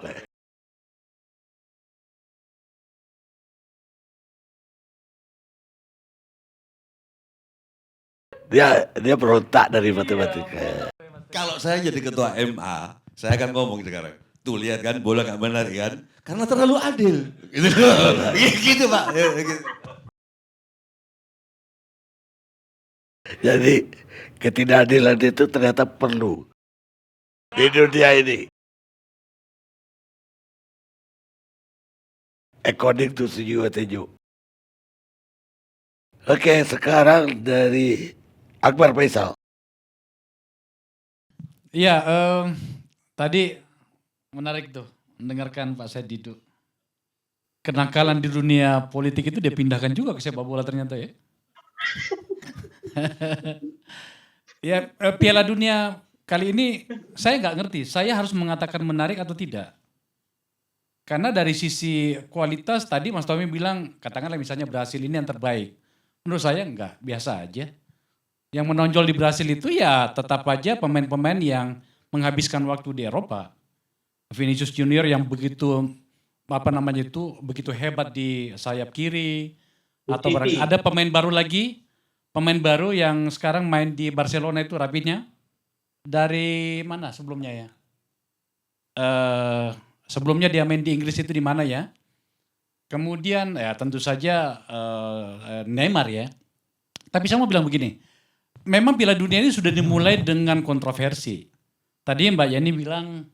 Dia berontak dari matematika. Kalau saya jadi ketua MA, saya akan ngomong sekarang. Tuh lihat kan bola gak menarik kan? Karena terlalu adil. Gitu Pak. Jadi ketidakadilan itu ternyata perlu di dunia ini. According to setuju. Oke, sekarang dari Akbar Faisal. Iya, tadi menarik tuh mendengarkan Pak Said Didu. Kenakalan di dunia politik itu dia pindahkan juga ke sepak bola ternyata ya. Ya, Piala Dunia kali ini saya nggak ngerti, saya harus mengatakan menarik atau tidak. Karena dari sisi kualitas tadi Mas Tommy bilang, katakanlah misalnya Brasil ini yang terbaik. Menurut saya enggak, biasa aja. Yang menonjol di Brasil itu ya tetap aja pemain-pemain yang menghabiskan waktu di Eropa. Vinicius Junior yang begitu begitu hebat di sayap kiri, atau ada pemain baru lagi, pemain baru yang sekarang main di Barcelona itu Rafinha. Dari mana sebelumnya ya? Sebelumnya dia main di Inggris itu di mana ya? Kemudian ya tentu saja Neymar ya. Tapi saya mau bilang begini, memang Piala Dunia ini sudah dimulai dengan kontroversi. Tadi Mbak Yani bilang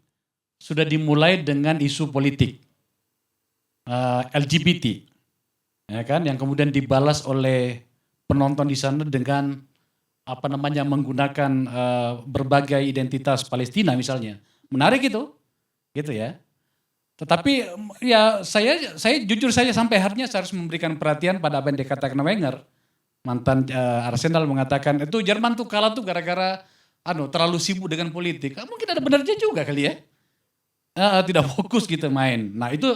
sudah dimulai dengan isu politik, LGBT, ya kan? Yang kemudian dibalas oleh penonton di sana dengan menggunakan berbagai identitas Palestina misalnya. Menarik itu, gitu ya. Tetapi ya saya jujur saja sampai akhirnya saya harus memberikan perhatian pada apa yang dikatakan Wenger. Mantan Arsenal mengatakan itu Jerman tuh kalah tuh gara-gara terlalu sibuk dengan politik. Mungkin ada benarnya juga kali ya. Tidak fokus gitu main. Nah itu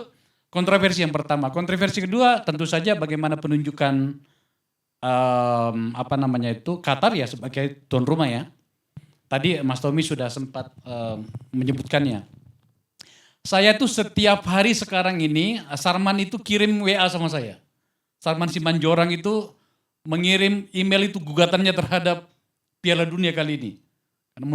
kontroversi yang pertama. Kontroversi kedua tentu saja bagaimana penunjukan Qatar ya sebagai tuan rumah ya. Tadi Mas Tommy sudah sempat menyebutkannya. Saya tuh setiap hari sekarang ini Sarman itu kirim WA sama saya. Sarman Simanjorang itu mengirim email itu gugatannya terhadap Piala Dunia kali ini. Karena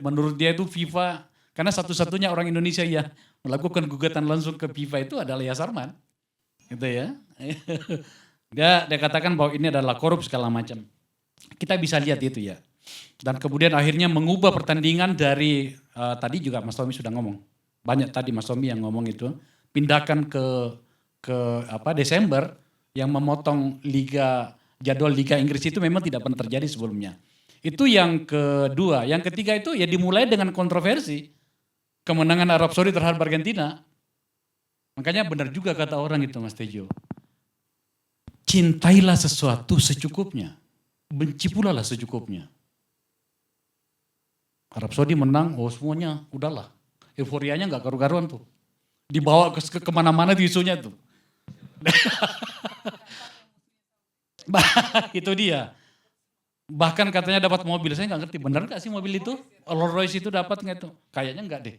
menurut dia itu FIFA, karena satu-satunya orang Indonesia yang melakukan gugatan langsung ke FIFA itu adalah ya Sarman. Gitu ya. Dia katakan bahwa ini adalah korup segala macam. Kita bisa lihat itu ya. Dan kemudian akhirnya mengubah pertandingan dari tadi juga Mas Tommy sudah ngomong. Banyak tadi Mas Tommy yang ngomong itu, pindahkan ke Desember yang memotong jadwal Liga Inggris itu memang tidak pernah terjadi sebelumnya. Itu yang kedua. Yang ketiga itu ya dimulai dengan kontroversi kemenangan Arab Saudi terhadap Argentina. Makanya benar juga kata orang itu Mas Tejo. Cintailah sesuatu secukupnya. Benci pula lah secukupnya. Arab Saudi menang, semuanya udahlah. Euforianya gak karu-karuan tuh. Dibawa kemana-mana di isunya tuh. Itu dia. Bahkan katanya dapat mobil. Saya gak ngerti benar gak sih mobil itu? Rolls Royce itu dapat gak itu? Kayaknya enggak deh.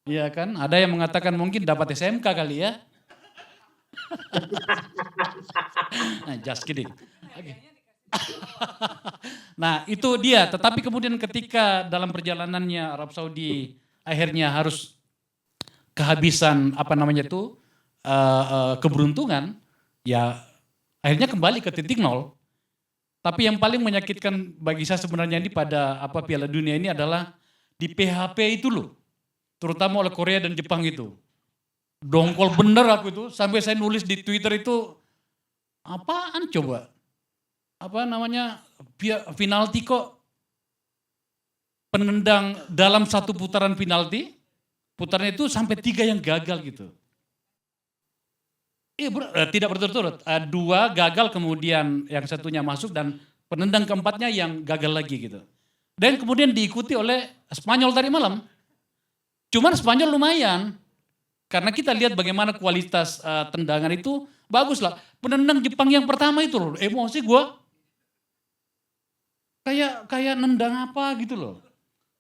Iya kan? Ada yang mengatakan mungkin dapat SMK kali ya. Nah, just kidding. Okay. Nah itu dia. Tetapi kemudian ketika dalam perjalanannya Arab Saudi akhirnya harus kehabisan keberuntungan, ya akhirnya kembali ke titik nol. Tapi yang paling menyakitkan bagi saya sebenarnya ini pada Piala Dunia ini adalah di PHP itu loh, terutama oleh Korea dan Jepang itu. Dongkol bener aku itu, sampai saya nulis di Twitter itu, apaan coba? Penalti kok penendang dalam satu putaran penalti, putaran itu sampai 3 yang gagal gitu. Tidak berturut-turut, 2 gagal kemudian yang satunya masuk dan penendang keempatnya yang gagal lagi gitu. Dan kemudian diikuti oleh Spanyol tadi malam. Cuman Spanyol lumayan, karena kita lihat bagaimana kualitas tendangan itu bagus lah. Penendang Jepang yang pertama itu loh, emosi gue. Kayak nendang apa gitu loh.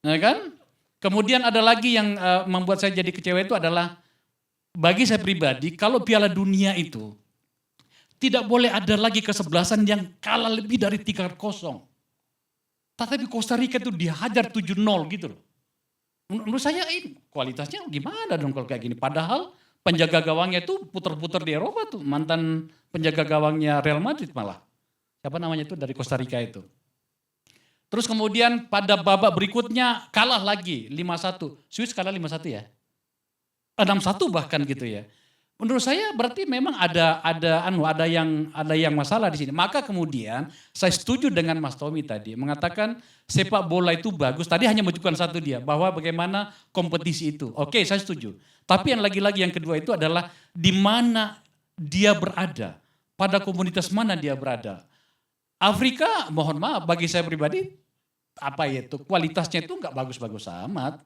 Nah kan? Kemudian ada lagi yang membuat saya jadi kecewa itu adalah bagi saya pribadi, kalau Piala Dunia itu tidak boleh ada lagi kesebelasan yang kalah lebih dari 3-0. Tetapi Costa Rica itu dihajar 7-0 gitu loh. Menurut saya ini kualitasnya gimana dong kalau kayak gini. Padahal penjaga gawangnya itu putar-putar di Eropa tuh. Mantan penjaga gawangnya Real Madrid malah. Siapa namanya itu dari Costa Rica itu. Terus kemudian pada babak berikutnya kalah lagi 5-1. Swiss kalah 5-1 ya. 6-1 bahkan gitu ya. Menurut saya berarti memang ada yang masalah di sini. Maka kemudian saya setuju dengan Mas Tommy tadi mengatakan sepak bola itu bagus. Tadi hanya menunjukkan satu dia bahwa bagaimana kompetisi itu. Oke, saya setuju. Tapi yang lagi-lagi yang kedua itu adalah di mana dia berada, pada komunitas mana dia berada. Afrika, mohon maaf bagi saya pribadi kualitasnya itu enggak bagus-bagus amat.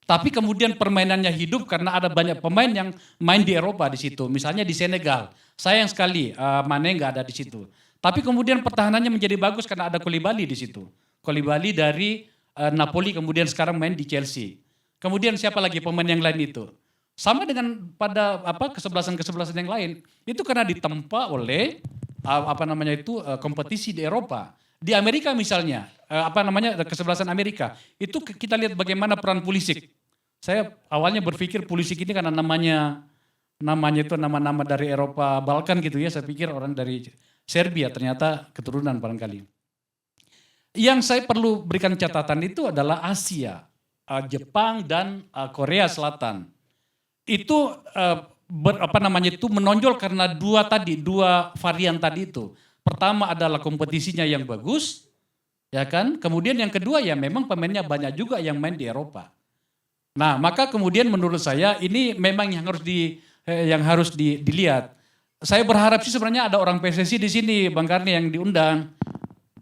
Tapi kemudian permainannya hidup karena ada banyak pemain yang main di Eropa di situ. Misalnya di Senegal, sayang sekali Mane nggak ada di situ. Tapi kemudian pertahanannya menjadi bagus karena ada Koulibaly di situ. Koulibaly dari Napoli kemudian sekarang main di Chelsea. Kemudian siapa lagi pemain yang lain itu? Sama dengan pada kesebelasan yang lain. Itu karena ditempa oleh kompetisi di Eropa. Di Amerika misalnya, kesebelasan Amerika. Itu kita lihat bagaimana peran Pulisic. Saya awalnya berpikir Pulisic ini karena namanya itu nama-nama dari Eropa Balkan gitu ya. Saya pikir orang dari Serbia, ternyata keturunan barangkali. Yang saya perlu berikan catatan itu adalah Asia, Jepang dan Korea Selatan. Itu menonjol karena dua varian tadi itu. Pertama adalah kompetisinya yang bagus, ya kan? Kemudian yang kedua ya memang pemainnya banyak juga yang main di Eropa. Nah, maka kemudian menurut saya ini memang yang harus dilihat. Saya berharap sih sebenarnya ada orang PSSI di sini, Bang Karni, yang diundang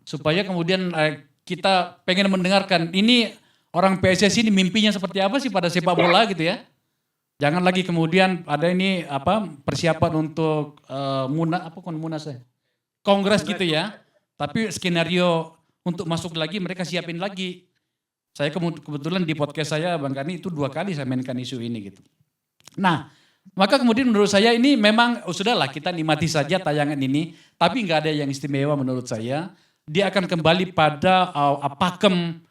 supaya kemudian kita pengen mendengarkan ini orang PSSI ini mimpinya seperti apa sih pada sepak bola gitu ya. Jangan lagi kemudian ada ini persiapan untuk kongres gitu ya. Tapi skenario untuk masuk lagi mereka siapin lagi. Saya kebetulan di podcast saya Bang Karni itu 2 kali saya mainkan isu ini gitu. Nah, maka kemudian menurut saya ini memang sudahlah kita nikmati saja tayangan ini, tapi nggak ada yang istimewa menurut saya. Dia akan kembali pada pakem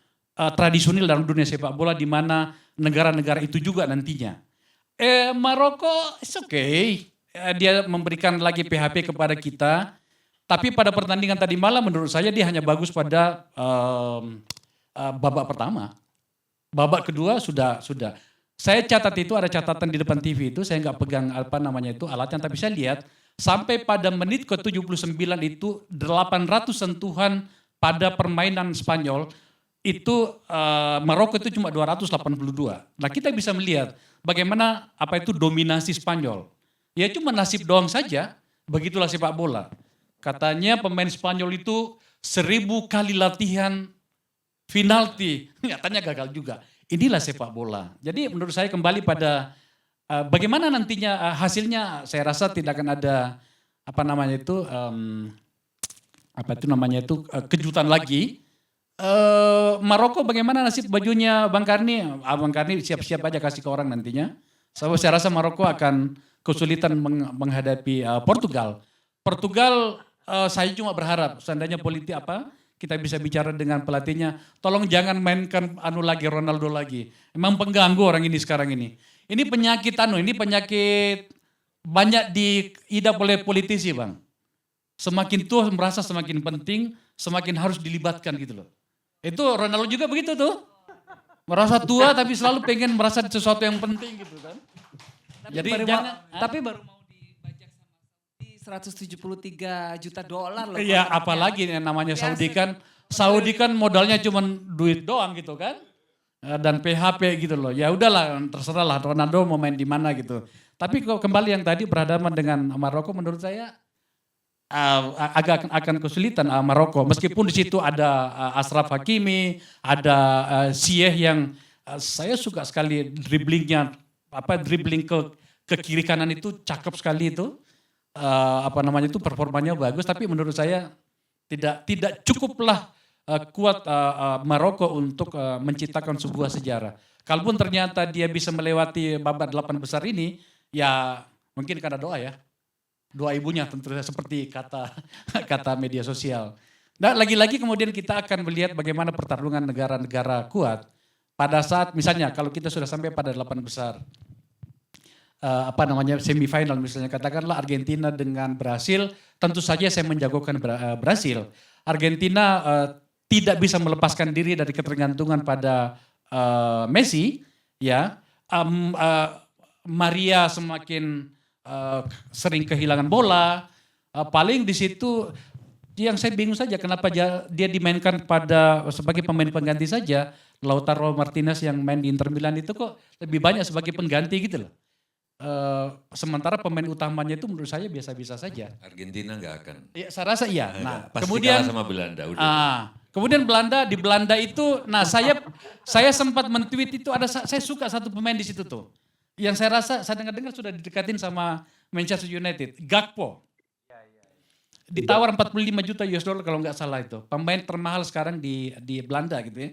tradisional dalam dunia sepak bola di mana negara-negara itu juga nantinya. Maroko it's okay. Dia memberikan lagi PHP kepada kita. Tapi pada pertandingan tadi malam menurut saya dia hanya bagus pada babak pertama. Babak kedua sudah. Saya catat itu ada catatan di depan TV itu, saya nggak pegang alatnya, tapi saya lihat sampai pada menit ke-79 itu 800 sentuhan pada permainan Spanyol itu Maroko itu cuma 282. Nah kita bisa melihat bagaimana dominasi Spanyol. Ya cuma nasib doang saja, begitulah sepak bola. Katanya pemain Spanyol itu 1000 kali latihan penalti, nyatanya gagal juga. Inilah sepak bola. Jadi menurut saya kembali pada bagaimana nantinya hasilnya, saya rasa tidak akan ada kejutan lagi. Maroko bagaimana nasib bajunya Bang Karni? Bang Karni siap-siap aja kasih ke orang nantinya. Saya rasa Maroko akan kesulitan menghadapi Portugal. Saya cuma berharap seandainya kita bisa bicara dengan pelatihnya, tolong jangan mainkan Ronaldo lagi. Emang pengganggu orang ini sekarang ini. Ini penyakit banyak diidap oleh politisi, Bang. Semakin tua merasa semakin penting, semakin harus dilibatkan gitu loh. Itu Ronaldo juga begitu tuh. Merasa tua tapi selalu pengen merasa sesuatu yang penting gitu kan. Tapi baru mau dibajak sama Saudi $173 juta loh. Iya, apalagi namanya Saudi kan modalnya cuma duit doang gitu kan. Dan PHP gitu loh. Ya udahlah, terserahlah Ronaldo mau main di mana gitu. Tapi kembali yang tadi berhadapan dengan Maroko menurut saya akan kesulitan Maroko. Meskipun di situ ada Achraf Hakimi, ada Ziyech yang saya suka sekali dribbling ke kiri kanan itu cakep sekali itu. Performanya bagus, tapi menurut saya tidak cukuplah kuat Maroko untuk menciptakan sebuah sejarah. Kalaupun ternyata dia bisa melewati babak 8 besar ini, ya mungkin karena doa ya. Doa ibunya tentu saja seperti kata media sosial. Dan lagi-lagi kemudian kita akan melihat bagaimana pertarungan negara-negara kuat pada saat misalnya kalau kita sudah sampai pada 8 besar. Semifinal misalnya katakanlah Argentina dengan Brasil, tentu saja saya menjagokan Brasil. Argentina tidak bisa melepaskan diri dari ketergantungan pada Messi, ya. Maria semakin sering kehilangan bola. Paling di situ yang saya bingung saja kenapa dia dimainkan sebagai pemain pengganti saja. Lautaro Martinez yang main di Inter Milan itu kok lebih banyak sebagai pengganti gitu loh. Sementara pemain utamanya itu menurut saya biasa-biasa saja. Argentina nggak akan. Ya, saya rasa iya. Nah, pasti kemudian kalah sama Belanda. Udah. Kemudian di Belanda itu, saya sempat men-tweet itu saya suka satu pemain di situ tuh. Yang saya rasa saya dengar sudah didekatin sama Manchester United, Gakpo. Ditawar 45 juta US dollar kalau nggak salah itu. Pemain termahal sekarang di Belanda gitu ya.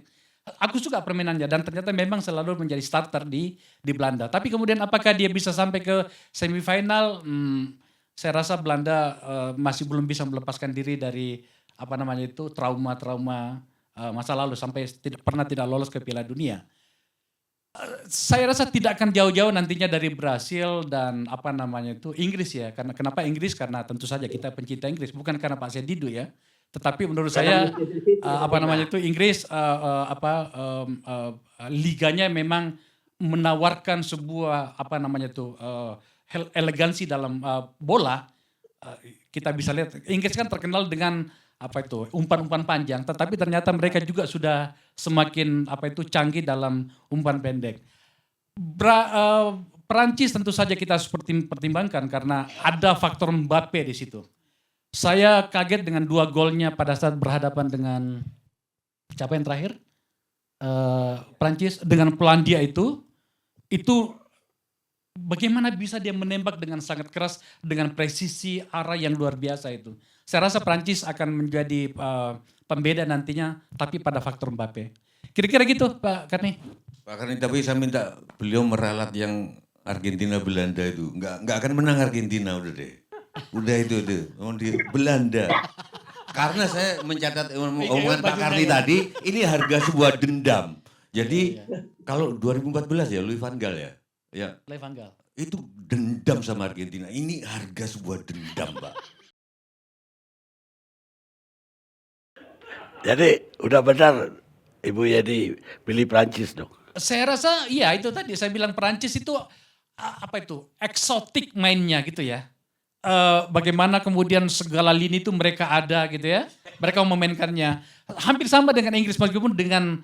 Aku suka permainannya dan ternyata memang selalu menjadi starter di Belanda. Tapi kemudian apakah dia bisa sampai ke semifinal? Saya rasa Belanda masih belum bisa melepaskan diri dari trauma-trauma masa lalu sampai tidak lolos ke Piala Dunia. Saya rasa tidak akan jauh-jauh nantinya dari Brasil dan Inggris ya. Karena kenapa Inggris? Karena tentu saja kita pencinta Inggris, bukan karena Pak Sedidu ya. Tetapi menurut saya Inggris liganya memang menawarkan sebuah elegansi dalam bola. Kita bisa lihat Inggris kan terkenal dengan umpan-umpan panjang, tetapi ternyata mereka juga sudah semakin canggih dalam umpan pendek. Perancis tentu saja kita seperti pertimbangkan karena ada faktor Mbappe di situ. Saya kaget dengan 2 golnya pada saat berhadapan dengan siapa yang terakhir? Perancis dengan Polandia itu bagaimana bisa dia menembak dengan sangat keras dengan presisi arah yang luar biasa itu. Saya rasa Perancis akan menjadi pembeda nantinya tapi pada faktor Mbappe. Kira-kira gitu Pak Karni. Pak Karni, tapi saya minta beliau meralat yang Argentina Belanda itu. Enggak akan menang Argentina udah deh. Udah itu di Belanda. Karena saya mencatat omongan Pak Karni tadi, ini harga sebuah dendam. Jadi kalau 2014 ya Louis van Gaal ya. Ya. Louis van Gaal. Itu dendam sama Argentina. Ini harga sebuah dendam, Pak. Jadi udah benar Ibu Yeni pilih Prancis dong. Saya rasa iya itu tadi saya bilang Perancis itu eksotik mainnya gitu ya. Bagaimana kemudian segala lini itu mereka ada gitu ya. Mereka memainkannya hampir sama dengan Inggris meskipun dengan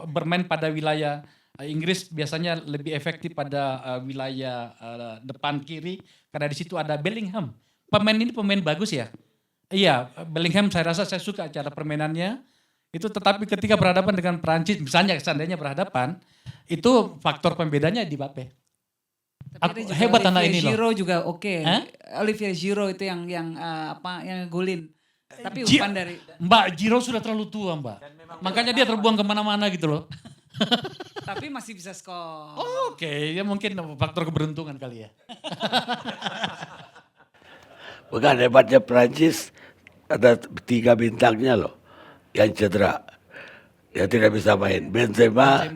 bermain pada wilayah Inggris biasanya lebih efektif pada wilayah depan kiri karena di situ ada Bellingham. Pemain ini pemain bagus ya. Iya, Bellingham saya rasa saya suka cara permainannya. Itu tetapi ketika berhadapan dengan Prancis misalnya seandainya berhadapan itu faktor pembedanya di Mbappe. Hebat anak ini loh. Giroud juga oke. Olivier Giroud itu yang golin. Tapi umpan dari Mbak Giroud sudah terlalu tua Mbak. Makanya dia terbuang kemana-mana gitu loh. Tapi masih bisa skor. Oke, ya mungkin faktor keberuntungan kali ya. Bukan hebatnya Prancis ada 3 bintangnya loh yang cedera. Yang tidak bisa main. Benzema.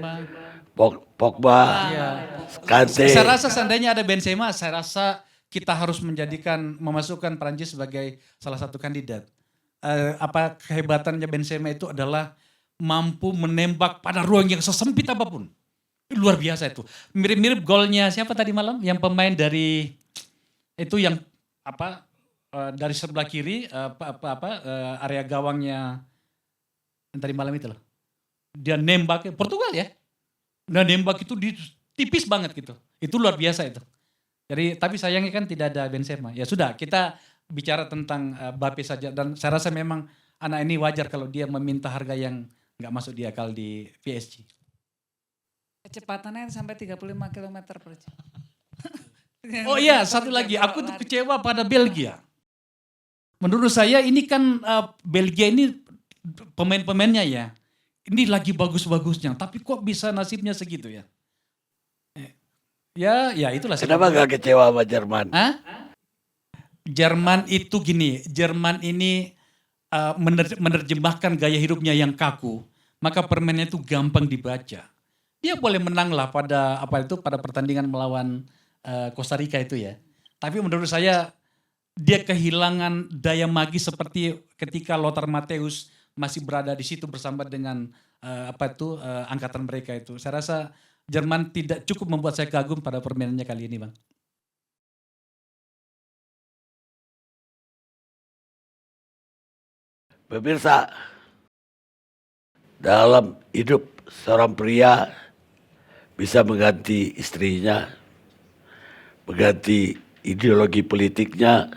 Pogba, Kante. Saya rasa seandainya ada Benzema, saya rasa kita harus memasukkan Prancis sebagai salah satu kandidat. Kehebatannya Benzema itu adalah mampu menembak pada ruang yang sesempit apapun. Luar biasa itu. Mirip-mirip golnya siapa tadi malam? Yang pemain dari itu yang dari sebelah kiri area gawangnya yang tadi malam itu loh. Dia nembak Portugal ya. Nah nembak itu tipis banget gitu. Itu luar biasa itu. Jadi tapi sayangnya kan tidak ada Benzema. Ya sudah kita bicara tentang Mbappe saja. Dan saya rasa memang anak ini wajar kalau dia meminta harga yang nggak masuk di akal di PSG. Kecepatannya sampai 35 km per jam. Oh iya satu lagi. Aku tuh kecewa pada Belgia. Menurut saya ini kan Belgia ini pemain-pemainnya ya. Ini lagi bagus-bagusnya, tapi kok bisa nasibnya segitu ya? Ya itulah. Kenapa gak kecewa sama Jerman? Jerman itu gini, Jerman ini menerjemahkan gaya hidupnya yang kaku, maka permainnya itu gampang dibaca. Dia boleh menang lah pada pertandingan melawan Costa Rica itu ya. Tapi menurut saya dia kehilangan daya magis seperti ketika Lothar Matthäus masih berada di situ bersama dengan angkatan mereka itu. Saya rasa Jerman tidak cukup membuat saya kagum pada permainannya kali ini, Bang. Pemirsa, dalam hidup seorang pria bisa mengganti istrinya, mengganti ideologi politiknya,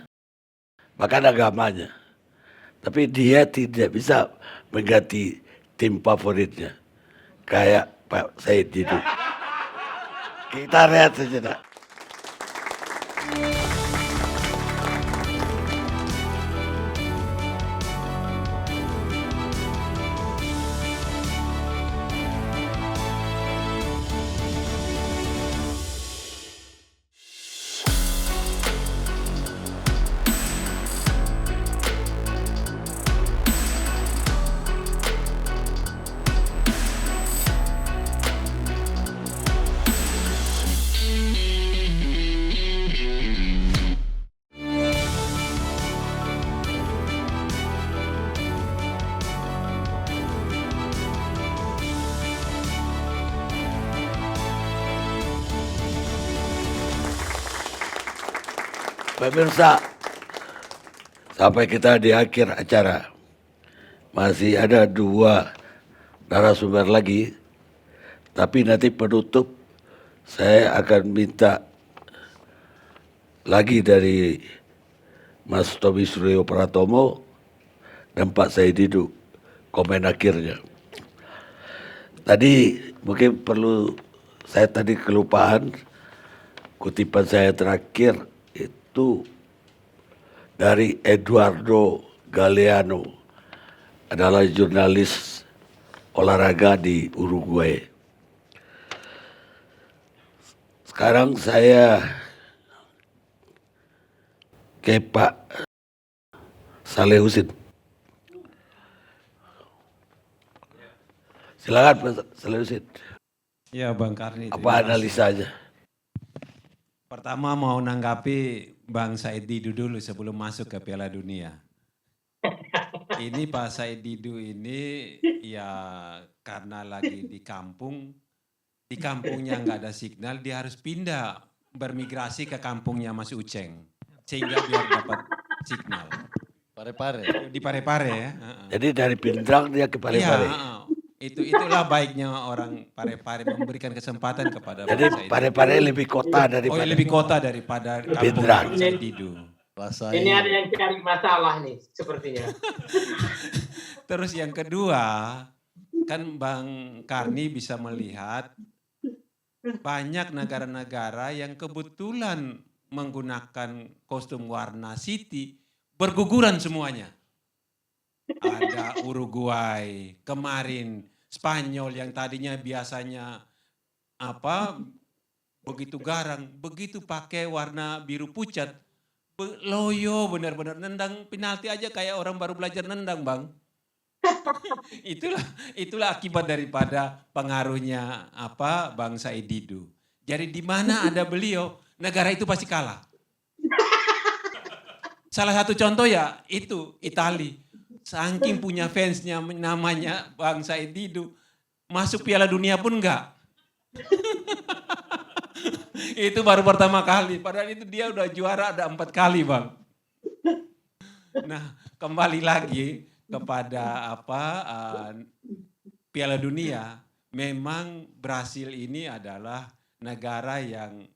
bahkan agamanya. Tapi dia tidak bisa mengganti tim favoritnya. Kayak Pak Said Didu. Kita lihat sejenak. Pemirsa, sampai kita di akhir acara. Masih ada 2 narasumber lagi. Tapi nanti penutup saya akan minta lagi dari Mas Tommy Suryo Pratomo dan Pak Said Didu komen akhirnya. Tadi mungkin perlu saya tadi kelupaan kutipan saya terakhir itu dari Eduardo Galeano, adalah jurnalis olahraga di Uruguay. Sekarang saya ke Pak Saleh Husin. Silakan Pak Saleh Husin. Ya Bang Karni. Apa analisanya? Pertama mau nanggapi Bang Said Didu dulu sebelum masuk ke Piala Dunia. Ini Pak Said Didu ini ya karena lagi di kampungnya nggak ada signal, dia harus pindah bermigrasi ke kampungnya Mas Uceng sehingga biar dapat signal. Pare-pare. Di Parepare ya. Jadi dari Pindrang dia ke Parepare. Iya, itulah baiknya orang Parepare memberikan kesempatan kepada Jadi Bang Said Didu. Parepare lebih kota daripada Lebih kota daripada kampung Pindrang. Bang Said Didu. Rasanya. Ini ada yang cari masalah nih sepertinya. Terus yang kedua, kan Bang Karni bisa melihat banyak negara-negara yang kebetulan menggunakan kostum warna City berguguran semuanya. Ada Uruguay, kemarin Spanyol yang tadinya biasanya begitu garang, begitu pakai warna biru pucat, loyo benar-benar nendang penalti aja kayak orang baru belajar nendang Bang. itulah akibat daripada pengaruhnya Bang Said Didu. Jadi di mana ada beliau, negara itu pasti kalah. Salah satu contoh ya itu Itali. Saking punya fansnya namanya Bang Said Didu, masuk Piala Dunia pun enggak. Itu baru pertama kali, padahal itu dia udah juara ada 4 kali Bang. Nah kembali lagi kepada Piala Dunia, memang Brasil ini adalah negara yang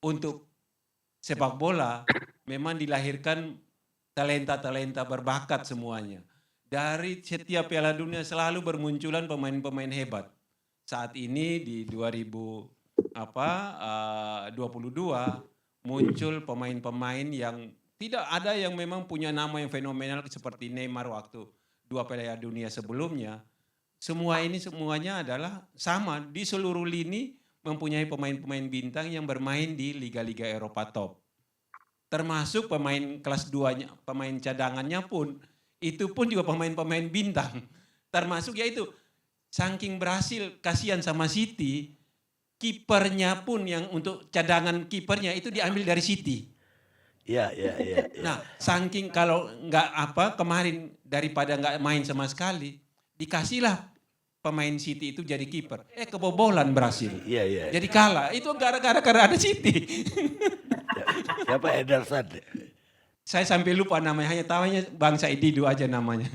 untuk sepak bola memang dilahirkan talenta-talenta berbakat semuanya. Dari setiap Piala Dunia selalu bermunculan pemain-pemain hebat. Saat ini di 2022 muncul pemain-pemain yang tidak ada yang memang punya nama yang fenomenal seperti Neymar waktu 2 Piala Dunia sebelumnya. Semuanya adalah sama di seluruh lini mempunyai pemain-pemain bintang yang bermain di liga-liga Eropa top. Termasuk pemain kelas 2-nya, pemain cadangannya pun, itu pun juga pemain-pemain bintang. Termasuk yaitu, saking Brasil kasihan sama City, kipernya pun yang untuk cadangan kipernya itu diambil dari City. Iya. Nah, saking kalau kemarin daripada nggak main sama sekali, dikasihlah pemain City itu jadi kiper. Kebobolan Brasil. Iya. Jadi kalah. Itu gara-gara ada City. Siapa Ederson? Saya sampai lupa namanya, hanya tahunya Bang Said Didu aja namanya.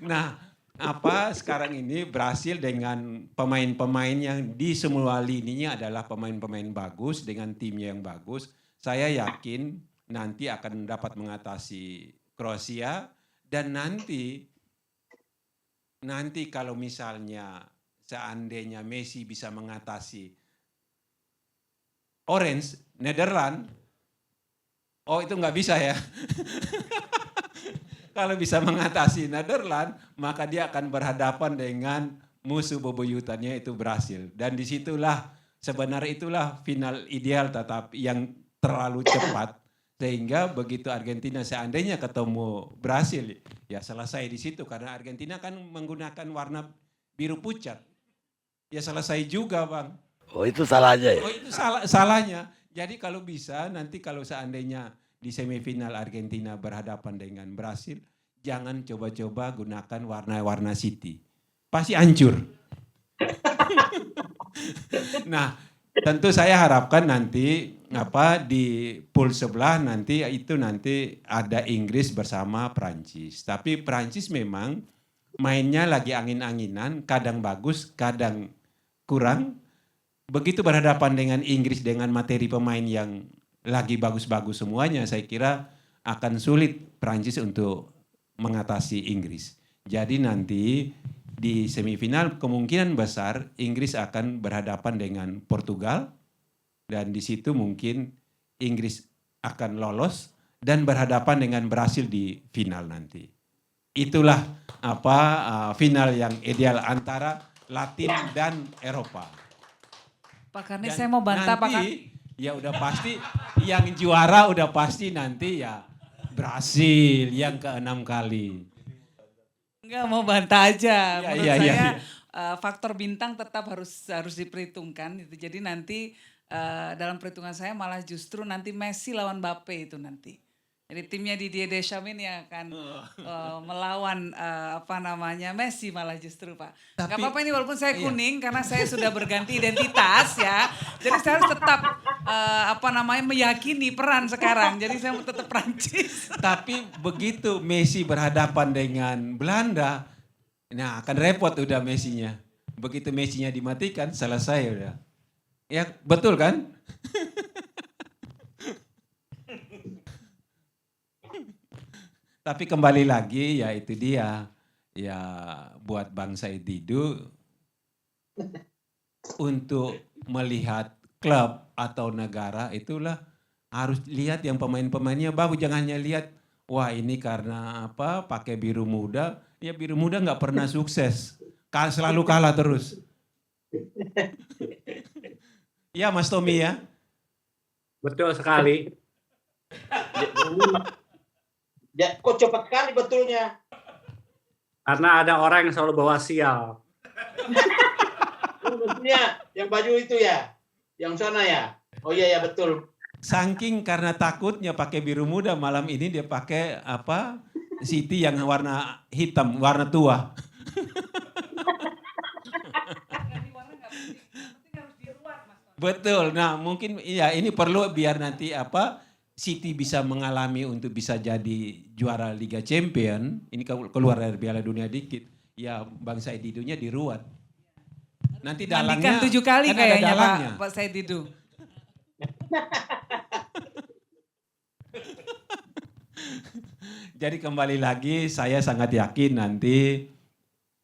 Nah, sekarang ini Brasil dengan pemain-pemain yang di semua lininya adalah pemain-pemain bagus dengan timnya yang bagus. Saya yakin nanti akan dapat mengatasi Kroasia dan nanti kalau misalnya seandainya Messi bisa mengatasi Orange, Netherlands, itu nggak bisa ya. Kalau bisa mengatasi Netherlands, maka dia akan berhadapan dengan musuh bebuyutannya itu Brasil. Dan disitulah sebenarnya itulah final ideal tetapi yang terlalu cepat. Sehingga begitu Argentina seandainya ketemu Brasil, ya selesai di situ. Karena Argentina kan menggunakan warna biru pucat. Ya selesai juga Bang. Oh itu salahnya ya? Oh itu salahnya. Jadi kalau bisa nanti kalau seandainya di semifinal Argentina berhadapan dengan Brasil, jangan coba-coba gunakan warna-warna City. Pasti hancur. Nah tentu saya harapkan nanti di pool sebelah nanti ada Inggris bersama Prancis. Tapi Prancis memang mainnya lagi angin-anginan, kadang bagus, kadang kurang. Begitu berhadapan dengan Inggris dengan materi pemain yang lagi bagus-bagus semuanya, saya kira akan sulit Prancis untuk mengatasi Inggris. Jadi nanti di semifinal kemungkinan besar Inggris akan berhadapan dengan Portugal dan di situ mungkin Inggris akan lolos dan berhadapan dengan Brasil di final nanti. Itulah final yang ideal antara Latin dan Eropa. Pak Karni, Dan saya mau bantah Pak Karni. nanti ya udah pasti yang juara udah pasti nanti ya Brasil yang ke-6 kali. Enggak, mau bantah aja. Iya, Menurut iya, saya iya. faktor bintang tetap harus diperhitungkan. Gitu. Jadi nanti dalam perhitungan saya malah justru nanti Messi lawan Mbappe itu nanti. Jadi timnya Didier Deschamps ini yang akan melawan Messi malah justru Pak. Gak apa-apa ini walaupun saya kuning karena saya sudah berganti identitas ya. Jadi saya harus tetap meyakini peran sekarang. Jadi saya mau tetap Prancis. Tapi begitu Messi berhadapan dengan Belanda, nah akan repot udah Messinya. Begitu Messinya dimatikan, selesai udah. Ya betul kan? Tapi kembali lagi ya itu dia. Ya buat bangsa Didu untuk melihat klub atau negara itulah harus lihat yang pemain-pemainnya bagus. Jangan hanya lihat wah ini karena pakai biru muda. Ya biru muda nggak pernah sukses. Selalu kalah terus. Ya Mas Tommy ya. Betul sekali. Ya, kok cepat sekali betulnya. Karena ada orang yang selalu bawa sial. Betulnya yang baju itu ya, yang sana ya. Oh iya ya betul. Saking karena takutnya pakai biru muda, malam ini dia pakai City yang warna hitam, warna tua. Betul. Nah, mungkin ya ini perlu biar nanti City bisa mengalami untuk bisa jadi juara Liga Champion. Ini keluar dari Piala Dunia dikit. Ya bangsa Didunya diruat. Nanti dalangnya Mandikan 7 kali kan ada kayaknya dalangnya. Pak Said Didu. Jadi kembali lagi saya sangat yakin nanti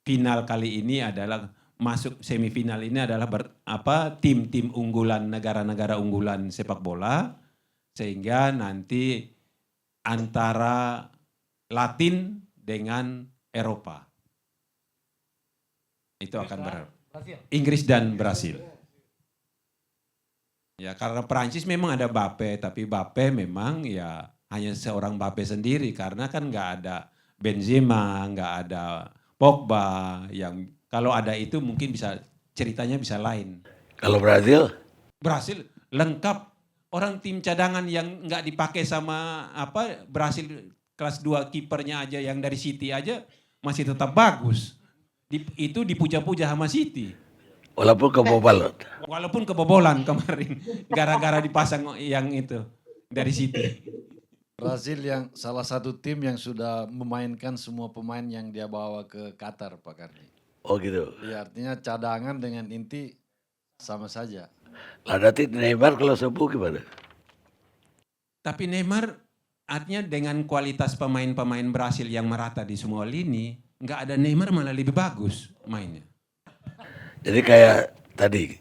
final kali ini adalah masuk semifinal ini adalah tim-tim unggulan negara-negara unggulan sepak bola sehingga nanti antara Latin dengan Eropa itu akan Inggris dan Brasil. Ya karena Perancis memang ada Mbappe tapi Mbappe memang ya hanya seorang Mbappe sendiri karena kan nggak ada Benzema, nggak ada Pogba yang kalau ada itu mungkin bisa ceritanya bisa lain. Kalau Brazil? Brasil lengkap. Orang tim cadangan yang nggak dipakai sama Brasil kelas 2 kipernya aja yang dari City aja masih tetap bagus. Itu dipuja-puja sama City. Walaupun kebobolan. Walaupun kebobolan kemarin gara-gara dipasang yang itu dari City. Brazil yang salah satu tim yang sudah memainkan semua pemain yang dia bawa ke Qatar, Pak Karni. Oh gitu. Ya, artinya cadangan dengan inti sama saja. Lah nanti Neymar kalau sembuh gimana? Tapi Neymar artinya dengan kualitas pemain-pemain Brasil yang merata di semua lini, nggak ada Neymar malah lebih bagus mainnya. Jadi kayak tadi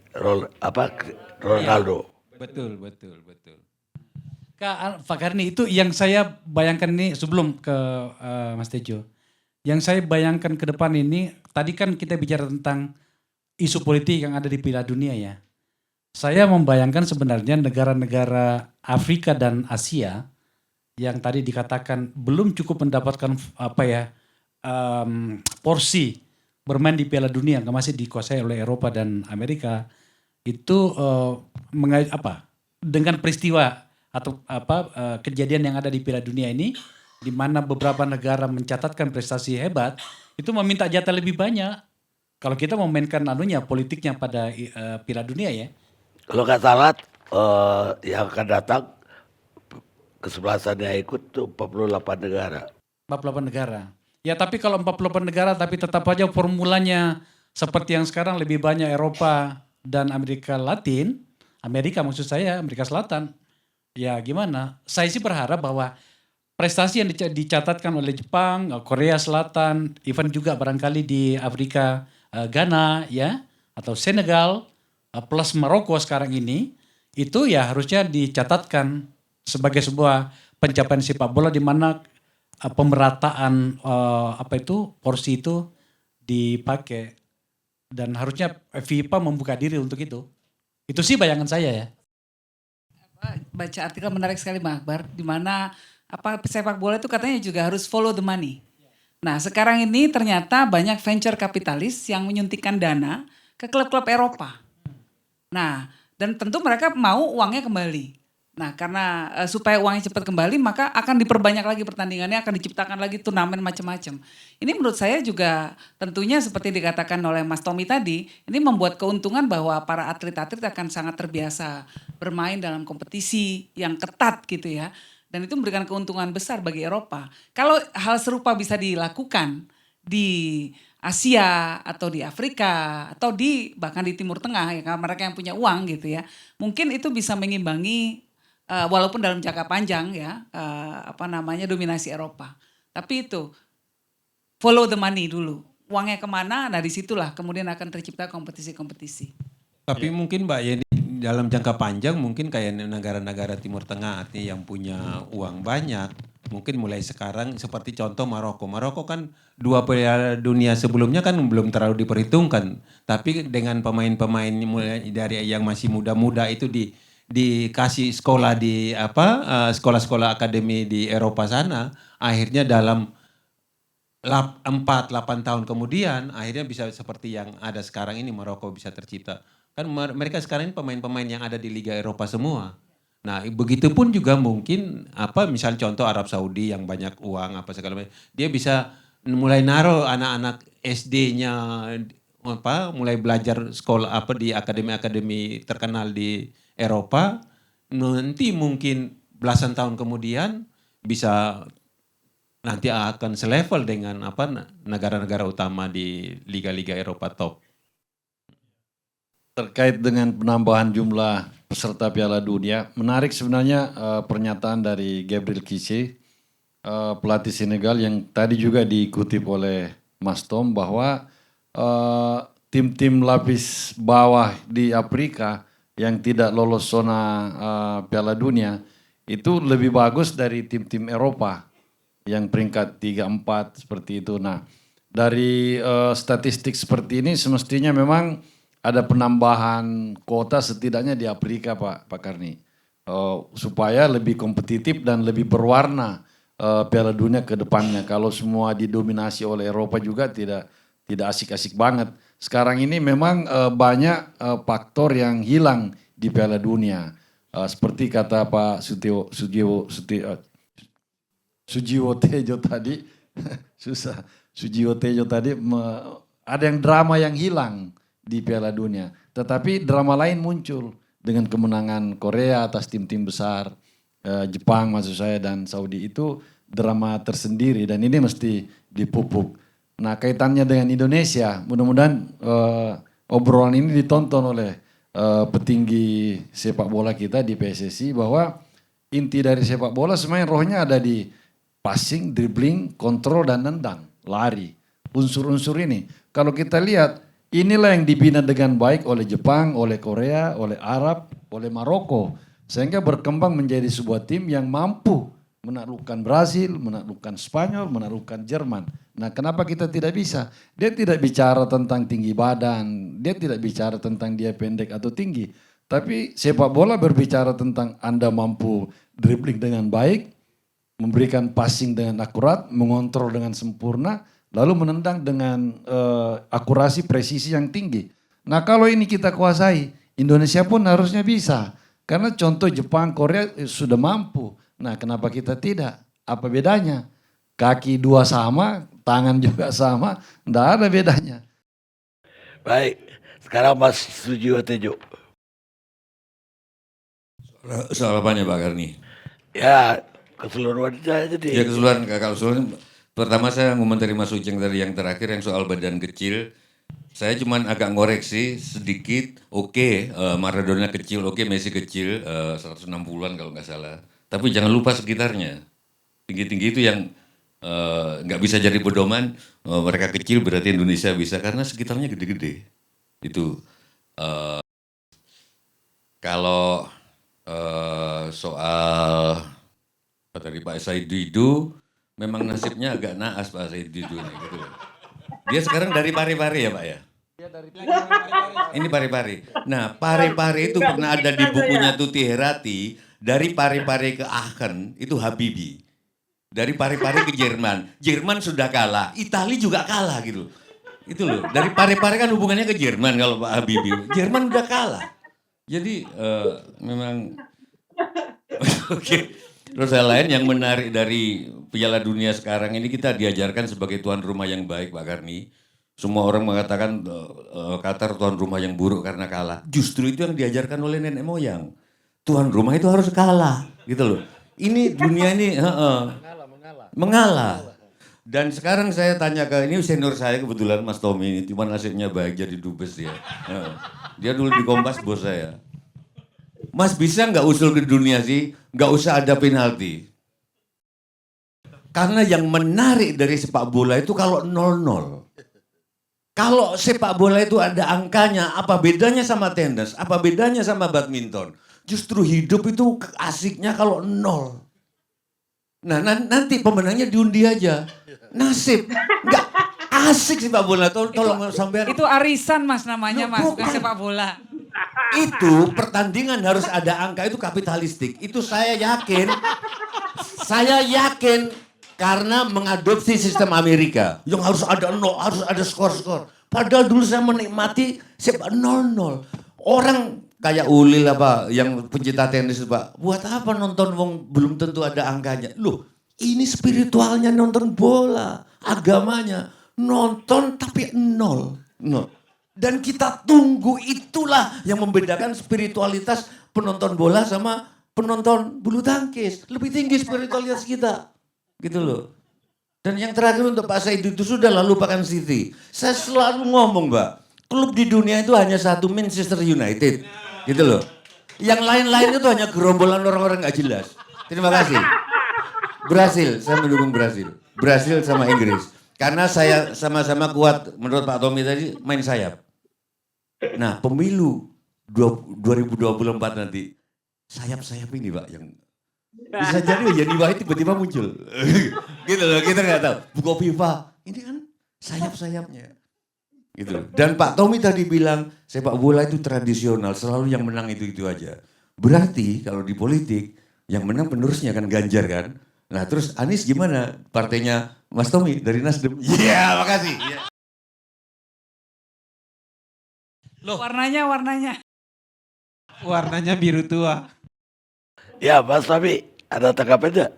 Ronaldo. Betul. Pak Karni, itu yang saya bayangkan ini sebelum ke Mas Tejo. Yang saya bayangkan ke depan ini, tadi kan kita bicara tentang isu politik yang ada di Piala Dunia ya. Saya membayangkan sebenarnya negara-negara Afrika dan Asia yang tadi dikatakan belum cukup mendapatkan porsi bermain di Piala Dunia yang masih dikuasai oleh Eropa dan Amerika itu dengan peristiwa atau kejadian yang ada di Piala Dunia ini di mana beberapa negara mencatatkan prestasi hebat itu meminta jatah lebih banyak. Kalau kita memainkan politiknya pada Piala Dunia ya. Kalau nggak salah yang akan datang kesebelasan yang ikut tuh 48 negara. 48 negara. Ya tapi kalau 48 negara tapi tetap aja formulanya seperti yang sekarang lebih banyak Eropa dan Amerika Latin, Amerika maksud saya, Amerika Selatan. Ya gimana? Saya sih berharap bahwa prestasi yang dicatatkan oleh Jepang, Korea Selatan, even juga barangkali di Afrika, Ghana ya, atau Senegal, plus Maroko sekarang ini, itu ya harusnya dicatatkan sebagai sebuah pencapaian sepak bola di mana pemerataan porsi itu dipakai dan harusnya FIFA membuka diri untuk itu. Itu sih bayangan saya ya. Baca artikel menarik sekali Bang Akbar, di mana sepak bola itu katanya juga harus follow the money. Nah sekarang ini ternyata banyak venture kapitalis yang menyuntikkan dana ke klub-klub Eropa. Nah dan tentu mereka mau uangnya kembali. Nah karena supaya uangnya cepat kembali maka akan diperbanyak lagi pertandingannya, akan diciptakan lagi turnamen macam-macam. Ini menurut saya juga tentunya seperti dikatakan oleh Mas Tommy tadi, ini membuat keuntungan bahwa para atlet-atlet akan sangat terbiasa bermain dalam kompetisi yang ketat gitu ya. Dan itu memberikan keuntungan besar bagi Eropa. Kalau hal serupa bisa dilakukan di Asia atau di Afrika atau bahkan di Timur Tengah ya, mereka yang punya uang gitu ya. Mungkin itu bisa mengimbangi walaupun dalam jangka panjang ya dominasi Eropa. Tapi itu follow the money dulu. Uangnya kemana? Nah disitulah kemudian akan tercipta kompetisi-kompetisi. Tapi mungkin Mbak Yeni dalam jangka panjang mungkin kayak negara-negara Timur Tengah artinya yang punya uang banyak. Mungkin mulai sekarang seperti contoh Maroko. Maroko kan 2 Piala Dunia sebelumnya kan belum terlalu diperhitungkan. Tapi dengan pemain-pemain mulai dari yang masih muda-muda itu dikasih sekolah di sekolah-sekolah akademi di Eropa sana, akhirnya dalam 4-8 tahun kemudian akhirnya bisa seperti yang ada sekarang ini, Maroko bisa tercipta. Kan mereka sekarang ini pemain-pemain yang ada di Liga Eropa semua. Nah, begitupun juga mungkin misal contoh Arab Saudi yang banyak uang segala macam. Dia bisa mulai naruh anak-anak SD-nya mulai belajar sekolah di akademi-akademi terkenal di Eropa, nanti mungkin belasan tahun kemudian bisa nanti akan selevel dengan negara-negara utama di liga-liga Eropa top. Terkait dengan penambahan jumlah peserta Piala Dunia, menarik sebenarnya pernyataan dari Gabriel Kisse, pelatih Senegal yang tadi juga dikutip oleh Mas Tom bahwa tim-tim lapis bawah di Afrika yang tidak lolos zona Piala Dunia itu lebih bagus dari tim-tim Eropa yang peringkat 3-4 seperti itu. Nah, dari statistik seperti ini semestinya memang ada penambahan kuota setidaknya di Afrika Pak Karni. Supaya lebih kompetitif dan lebih berwarna Piala Dunia ke depannya. Kalau semua didominasi oleh Eropa juga tidak asik-asik banget. Sekarang ini memang banyak faktor yang hilang di Piala Dunia. Seperti kata Pak Sujiwo Tejo tadi, susah. Sujiwo Tejo tadi ada yang drama yang hilang di Piala Dunia. Tetapi drama lain muncul dengan kemenangan Korea atas tim-tim besar, Jepang maksud saya dan Saudi itu drama tersendiri dan ini mesti dipupuk. Nah kaitannya dengan Indonesia, mudah-mudahan obrolan ini ditonton oleh petinggi sepak bola kita di PSSI bahwa inti dari sepak bola sebenarnya rohnya ada di passing, dribbling, kontrol dan nendang, lari. Unsur-unsur ini. Kalau kita lihat inilah yang dibina dengan baik oleh Jepang, oleh Korea, oleh Arab, oleh Maroko. Sehingga berkembang menjadi sebuah tim yang mampu menaklukkan Brasil, menaklukkan Spanyol, menaklukkan Jerman. Nah kenapa kita tidak bisa? Dia tidak bicara tentang tinggi badan, dia tidak bicara tentang dia pendek atau tinggi. Tapi sepak bola berbicara tentang Anda mampu dribbling dengan baik, memberikan passing dengan akurat, mengontrol dengan sempurna, lalu menendang dengan akurasi presisi yang tinggi. Nah kalau ini kita kuasai, Indonesia pun harusnya bisa. Karena contoh Jepang, Korea sudah mampu. Nah kenapa kita tidak? Apa bedanya? Kaki 2 sama, tangan juga sama, enggak ada bedanya. Baik, sekarang Mas Sujiwo Tejo. Soal apanya Pak Karni? Ya, keseluruhan aja Ya deh. keseluruhan, kalau keseluruhan, pertama saya ngomentari Mas Uceng tadi yang terakhir yang soal badan kecil. Saya cuman agak ngoreksi sedikit, oke, Maradona kecil, oke Messi kecil, 160-an kalau nggak salah. Tapi jangan lupa sekitarnya. Tinggi-tinggi itu yang nggak bisa jadi pedoman, mereka kecil berarti Indonesia bisa, karena sekitarnya gede-gede. Itu. Kalau soal apa tadi Pak Said Didu, memang nasibnya agak naas Pak Said Didu ini, gitu loh. Dia sekarang dari Parepare ya Pak ya? Ini Parepare. Nah, Parepare itu pernah ada di bukunya Tuti Herati, dari Parepare ke Aachen itu Habibie. Dari Parepare ke Jerman. Jerman sudah kalah, Italia juga kalah gitu. Itu loh, dari Parepare kan hubungannya ke Jerman kalau Pak Habibie. Jerman udah kalah. Jadi memang oke. Terus hal lain yang menarik dari Piala Dunia sekarang ini, kita diajarkan sebagai tuan rumah yang baik Pak Karni. Semua orang mengatakan Qatar tuan rumah yang buruk karena kalah. Justru itu yang diajarkan oleh nenek moyang. Tuan rumah itu harus kalah, gitu loh. Ini dunia ini mengalah. Dan sekarang saya tanya ke, ini senior saya kebetulan Mas Tommy, ini cuma nasibnya baik jadi dubes dia. Dia dulu di Kompas bos saya. Mas bisa nggak usul ke dunia sih, nggak usah ada penalti. Karena yang menarik dari sepak bola itu kalau 0-0. Kalau sepak bola itu ada angkanya, apa bedanya sama tenis, apa bedanya sama badminton? Justru hidup itu asiknya kalau 0. Nah nanti pemenangnya diundi aja. Nasib, nggak asik sepak bola. Tolong sampai. Itu arisan Mas namanya Mas, bukan Bukan. sepak bola. Itu pertandingan harus ada angka, itu kapitalistik. Itu saya yakin karena mengadopsi sistem Amerika yang harus ada 0, harus ada skor-skor. Padahal dulu saya menikmati sepak 0-0. Orang kayak Ulil apa yang pencinta tenis itu Pak, buat apa nonton wong belum tentu ada angkanya. Loh, ini spiritualnya nonton bola, agamanya nonton tapi 0. Dan kita tunggu, itulah yang membedakan spiritualitas penonton bola sama penonton bulu tangkis. Lebih tinggi spiritualitas kita. Gitu loh. Dan yang terakhir untuk Pak Said itu sudah lalu lupakan City. Saya selalu ngomong Mbak, klub di dunia itu hanya satu, Manchester United. Gitu loh. Yang lain-lain itu hanya gerombolan orang-orang gak jelas. Terima kasih. Brasil, saya mendukung Brasil. Brasil sama Inggris. Karena saya sama-sama kuat, menurut Pak Tommy tadi, main sayap. Nah, pemilu 2024 nanti, sayap-sayap ini Pak yang bisa jadi Yeni Wahid tiba-tiba muncul. Gitu loh, kita nggak tahu. Bukoviva, ini kan sayap-sayapnya. Gitu loh. Dan Pak Tommy tadi bilang, sepak bola itu tradisional, selalu yang menang itu aja. Berarti kalau di politik, yang menang penerusnya kan Ganjar kan. Nah terus Anies gimana? Partainya Mas Tommy dari Nasdem. Iya, makasih. Loh, Warnanya. Warnanya biru tua. Ya, Mas Tommy, ada tanggapan enggak?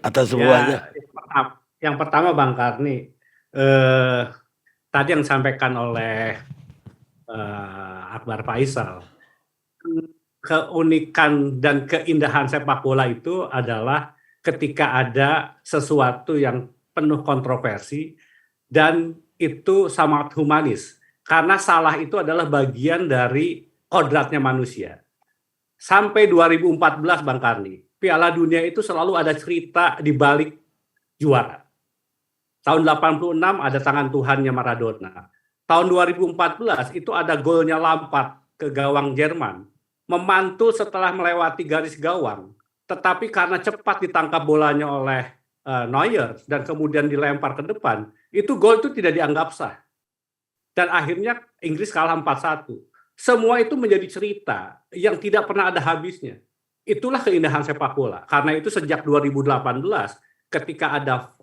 Atas semuanya. Ya, yang pertama Bang Karni, tadi yang disampaikan oleh Akbar Faisal, keunikan dan keindahan sepak bola itu adalah ketika ada sesuatu yang penuh kontroversi dan itu sangat humanis. Karena salah itu adalah bagian dari kodratnya manusia. Sampai 2014 Bang Karni, Piala Dunia itu selalu ada cerita di balik juara. Tahun 86 ada tangan Tuhannya Maradona. Tahun 2014 itu ada golnya Lampard ke gawang Jerman. Memantul setelah melewati garis gawang. Tetapi karena cepat ditangkap bolanya oleh Neuer dan kemudian dilempar ke depan, itu gol itu tidak dianggap sah. Dan akhirnya Inggris kalah 4-1. Semua itu menjadi cerita yang tidak pernah ada habisnya. Itulah keindahan sepak bola. Karena itu sejak 2018 ketika ada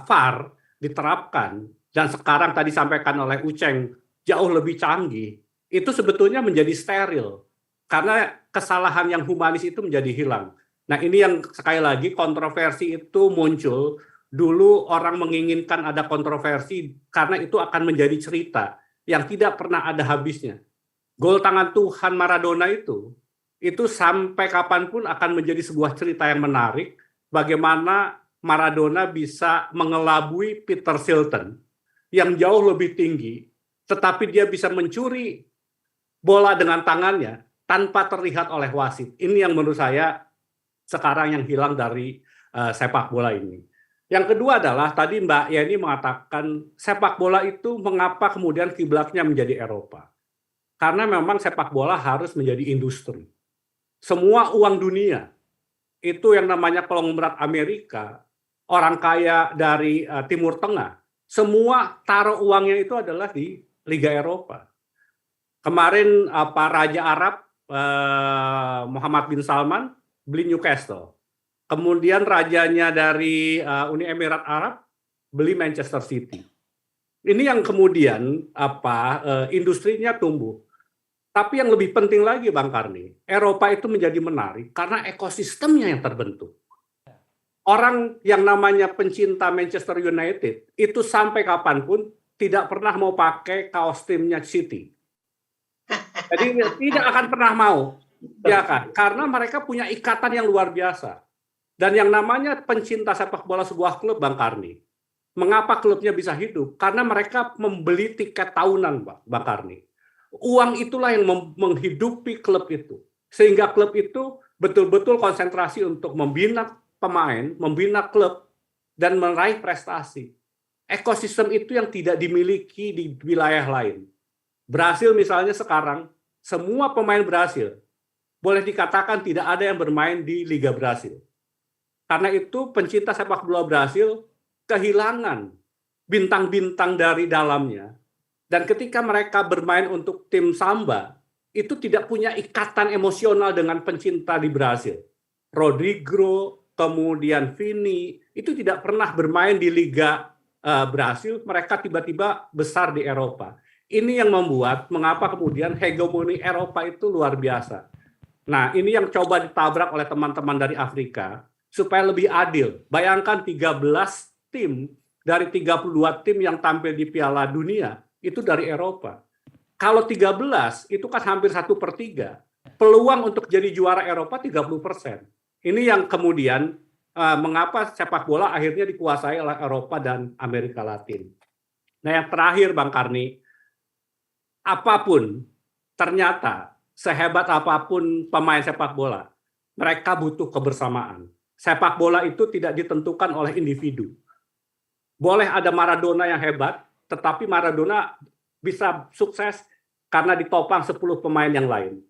VAR diterapkan dan sekarang tadi disampaikan oleh Uceng jauh lebih canggih, itu sebetulnya menjadi steril. Karena kesalahan yang humanis itu menjadi hilang. Nah, ini yang sekali lagi kontroversi itu muncul. Dulu orang menginginkan ada kontroversi karena itu akan menjadi cerita yang tidak pernah ada habisnya. Gol tangan Tuhan Maradona itu itu sampai kapanpun akan menjadi sebuah cerita yang menarik bagaimana Maradona bisa mengelabui Peter Shilton yang jauh lebih tinggi, tetapi dia bisa mencuri bola dengan tangannya tanpa terlihat oleh wasit. Ini yang menurut saya sekarang yang hilang dari sepak bola ini. Yang kedua adalah tadi Mbak Yeni mengatakan sepak bola itu mengapa kemudian kiblatnya menjadi Eropa. Karena memang sepak bola harus menjadi industri. Semua uang dunia, itu yang namanya konglomerat Amerika, orang kaya dari Timur Tengah, semua taruh uangnya itu adalah di Liga Eropa. Kemarin Raja Arab Muhammad bin Salman beli Newcastle. Kemudian rajanya dari Uni Emirat Arab beli Manchester City. Ini yang kemudian industrinya tumbuh. Tapi yang lebih penting lagi Bang Karni, Eropa itu menjadi menarik karena ekosistemnya yang terbentuk. Orang yang namanya pencinta Manchester United itu sampai kapanpun tidak pernah mau pakai kaos timnya City. Jadi tidak akan pernah mau, ya kan? Karena mereka punya ikatan yang luar biasa. Dan yang namanya pencinta sepak bola sebuah klub, Bang Karni, mengapa klubnya bisa hidup? Karena mereka membeli tiket tahunan, Bang Karni. Uang itulah yang menghidupi klub itu. Sehingga klub itu betul-betul konsentrasi untuk membina pemain, membina klub, dan meraih prestasi. Ekosistem itu yang tidak dimiliki di wilayah lain. Brasil misalnya sekarang, semua pemain Brasil, boleh dikatakan tidak ada yang bermain di Liga Brasil. Karena itu pencinta sepak bola Brasil kehilangan bintang-bintang dari dalamnya. Dan ketika mereka bermain untuk tim Samba, itu tidak punya ikatan emosional dengan pencinta di Brasil. Rodrigo, kemudian Vini, itu tidak pernah bermain di Liga Brasil, mereka tiba-tiba besar di Eropa. Ini yang membuat mengapa kemudian hegemoni Eropa itu luar biasa. Nah, ini yang coba ditabrak oleh teman-teman dari Afrika, supaya lebih adil. Bayangkan 13 tim dari 32 tim yang tampil di Piala Dunia, itu dari Eropa. Kalau 13, itu kan hampir 1/3. Peluang untuk jadi juara Eropa 30%. Ini yang kemudian mengapa sepak bola akhirnya dikuasai oleh Eropa dan Amerika Latin. Nah yang terakhir Bang Karni, apapun ternyata sehebat apapun pemain sepak bola, mereka butuh kebersamaan. Sepak bola itu tidak ditentukan oleh individu. Boleh ada Maradona yang hebat, tetapi Maradona bisa sukses karena ditopang 10 pemain yang lain.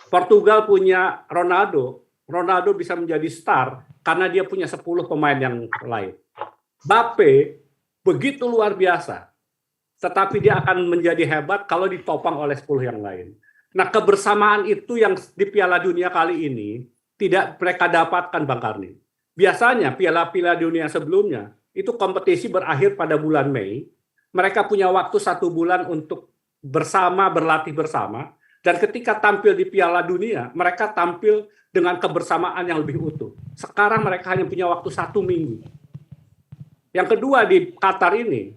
Portugal punya Ronaldo, Ronaldo bisa menjadi star karena dia punya 10 pemain yang lain. Mbappe begitu luar biasa, tetapi dia akan menjadi hebat kalau ditopang oleh 10 yang lain. Nah kebersamaan itu yang di Piala Dunia kali ini tidak mereka dapatkan Bang Karni. Biasanya Piala Dunia sebelumnya itu kompetisi berakhir pada bulan Mei. Mereka punya waktu 1 bulan untuk bersama, berlatih bersama. Dan ketika tampil di Piala Dunia, mereka tampil dengan kebersamaan yang lebih utuh. Sekarang mereka hanya punya waktu 1 minggu. Yang kedua di Qatar ini,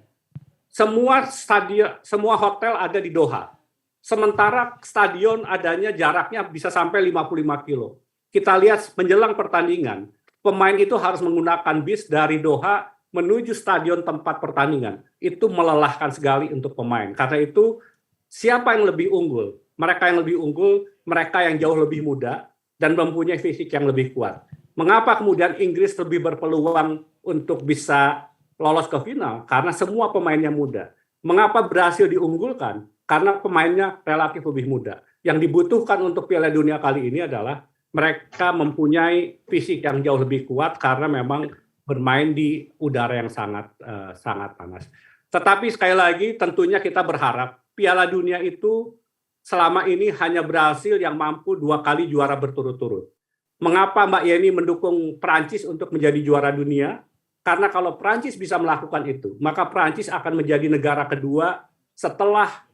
semua stadion, semua hotel ada di Doha. Sementara stadion adanya jaraknya bisa sampai 55 kilo. Kita lihat menjelang pertandingan, pemain itu harus menggunakan bis dari Doha menuju stadion tempat pertandingan. Itu melelahkan sekali untuk pemain. Karena itu siapa yang lebih unggul? Mereka yang lebih unggul, mereka yang jauh lebih muda dan mempunyai fisik yang lebih kuat. Mengapa kemudian Inggris lebih berpeluang untuk bisa lolos ke final? Karena semua pemainnya muda. Mengapa Brasil diunggulkan? Karena pemainnya relatif lebih muda. Yang dibutuhkan untuk Piala Dunia kali ini adalah mereka mempunyai fisik yang jauh lebih kuat karena memang bermain di udara yang sangat panas. Tetapi sekali lagi tentunya kita berharap Piala Dunia itu selama ini hanya Brasil yang mampu 2 kali juara berturut-turut. Mengapa Mbak Yeni mendukung Prancis untuk menjadi juara dunia? Karena kalau Prancis bisa melakukan itu, maka Prancis akan menjadi negara kedua setelah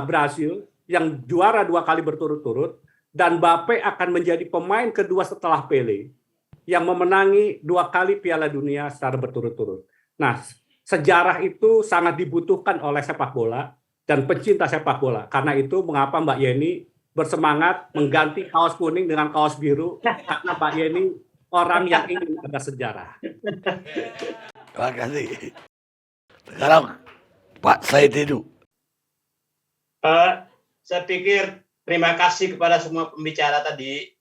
Brasil yang juara 2 kali berturut-turut, dan Mbappe akan menjadi pemain kedua setelah Pele yang memenangi 2 kali Piala Dunia secara berturut-turut. Nah, sejarah itu sangat dibutuhkan oleh sepak bola dan pencinta sepak bola. Karena itu mengapa Mbak Yeni bersemangat mengganti kaos kuning dengan kaos biru karena Pak Yeni orang yang ingin ada sejarah. Terima kasih. Sekarang Pak Said Didu. Saya pikir terima kasih kepada semua pembicara tadi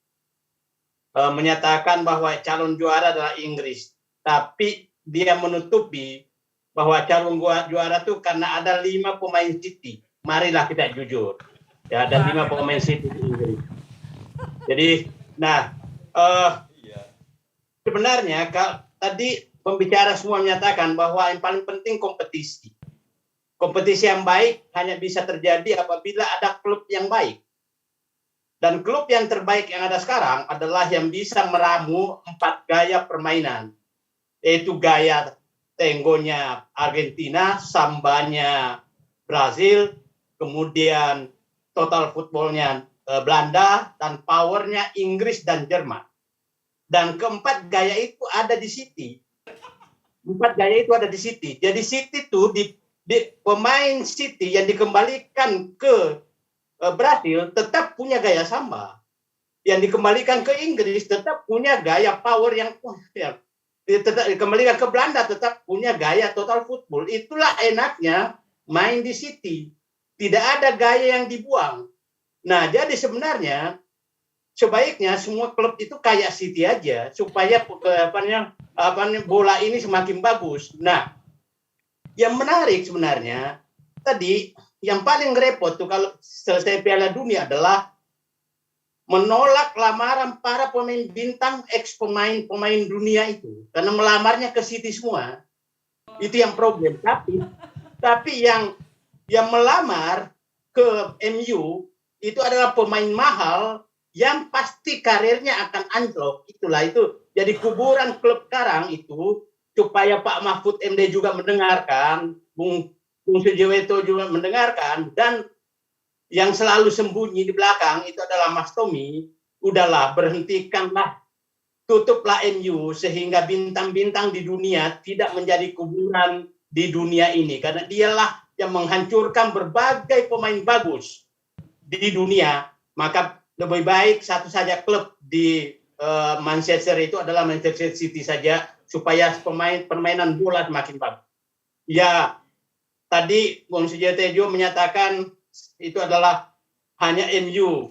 menyatakan bahwa calon juara adalah Inggris, tapi dia menutupi bahwa calon juara itu karena ada 5 pemain City. Marilah kita jujur. Ya, ada 5 pemain City di Inggris. Jadi, sebenarnya tadi pembicara semua menyatakan bahwa yang paling penting kompetisi. Kompetisi yang baik hanya bisa terjadi apabila ada klub yang baik. Dan klub yang terbaik yang ada sekarang adalah yang bisa meramu 4 gaya permainan. Yaitu gaya tenggonya Argentina, sambanya Brazil, kemudian total footballnya Belanda, dan powernya Inggris dan Jerman. Dan keempat gaya itu ada di City. 4 gaya itu ada di City. Jadi City itu di pemain City yang dikembalikan ke Brasil tetap punya gaya samba. Yang dikembalikan ke Inggris tetap punya gaya power yang tetap dikembalikan ke Belanda tetap punya gaya total football. Itulah enaknya main di City. Tidak ada gaya yang dibuang. Nah, jadi sebenarnya sebaiknya semua klub itu kayak City aja supaya bola ini semakin bagus. Nah, yang menarik sebenarnya tadi yang paling repot tuh kalau selesai Piala Dunia adalah menolak lamaran para pemain bintang pemain dunia itu karena melamarnya ke City semua. Itu yang problem. Tapi yang melamar ke MU itu adalah pemain mahal yang pasti karirnya akan anjlok. Itulah itu. Jadi kuburan klub sekarang itu supaya Pak Mahfud MD juga mendengarkan, Bung Sujiweto juga mendengarkan, dan yang selalu sembunyi di belakang itu adalah Mas Tommy. Udahlah, berhentikanlah, tutuplah MU sehingga bintang-bintang di dunia tidak menjadi kuburan di dunia ini. Karena dialah yang menghancurkan berbagai pemain bagus di dunia. Maka lebih baik satu saja klub di Manchester itu adalah Manchester City saja supaya permainan bola semakin bagus. Ya, tadi Bung Sujiweto menyatakan itu adalah hanya MU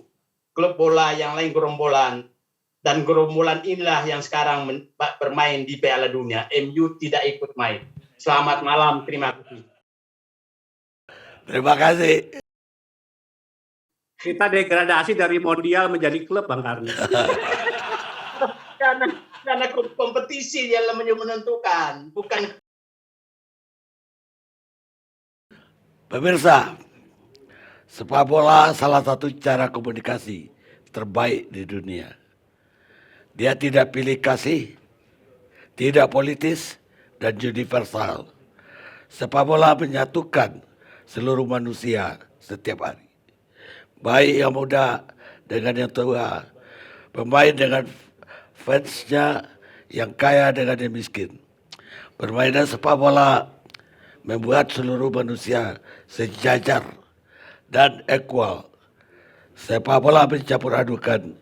klub bola, yang lain gerombolan, dan gerombolan inilah yang sekarang bermain di Piala Dunia. MU tidak ikut main. Selamat malam, terima kasih. Terima kasih. Kita degradasi dari mondial menjadi klub, Bang Karni. Karena kompetisi yang menentukan, bukan. Pemirsa, sepak bola salah satu cara komunikasi terbaik di dunia. Dia tidak pilih kasih, tidak politis, dan universal. Sepak bola menyatukan seluruh manusia setiap hari. Baik yang muda dengan yang tua, pemain dengan fansnya, yang kaya dengan yang miskin. Permainan sepak bola membuat seluruh manusia sejajar dan equal. Sepak bola mencampur adukan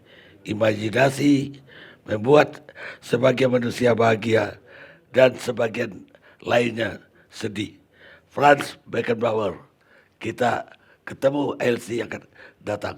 imajinasi, membuat sebagian manusia bahagia dan sebagian lainnya sedih. Franz Beckenbauer, kita ketemu LC yang akan datang.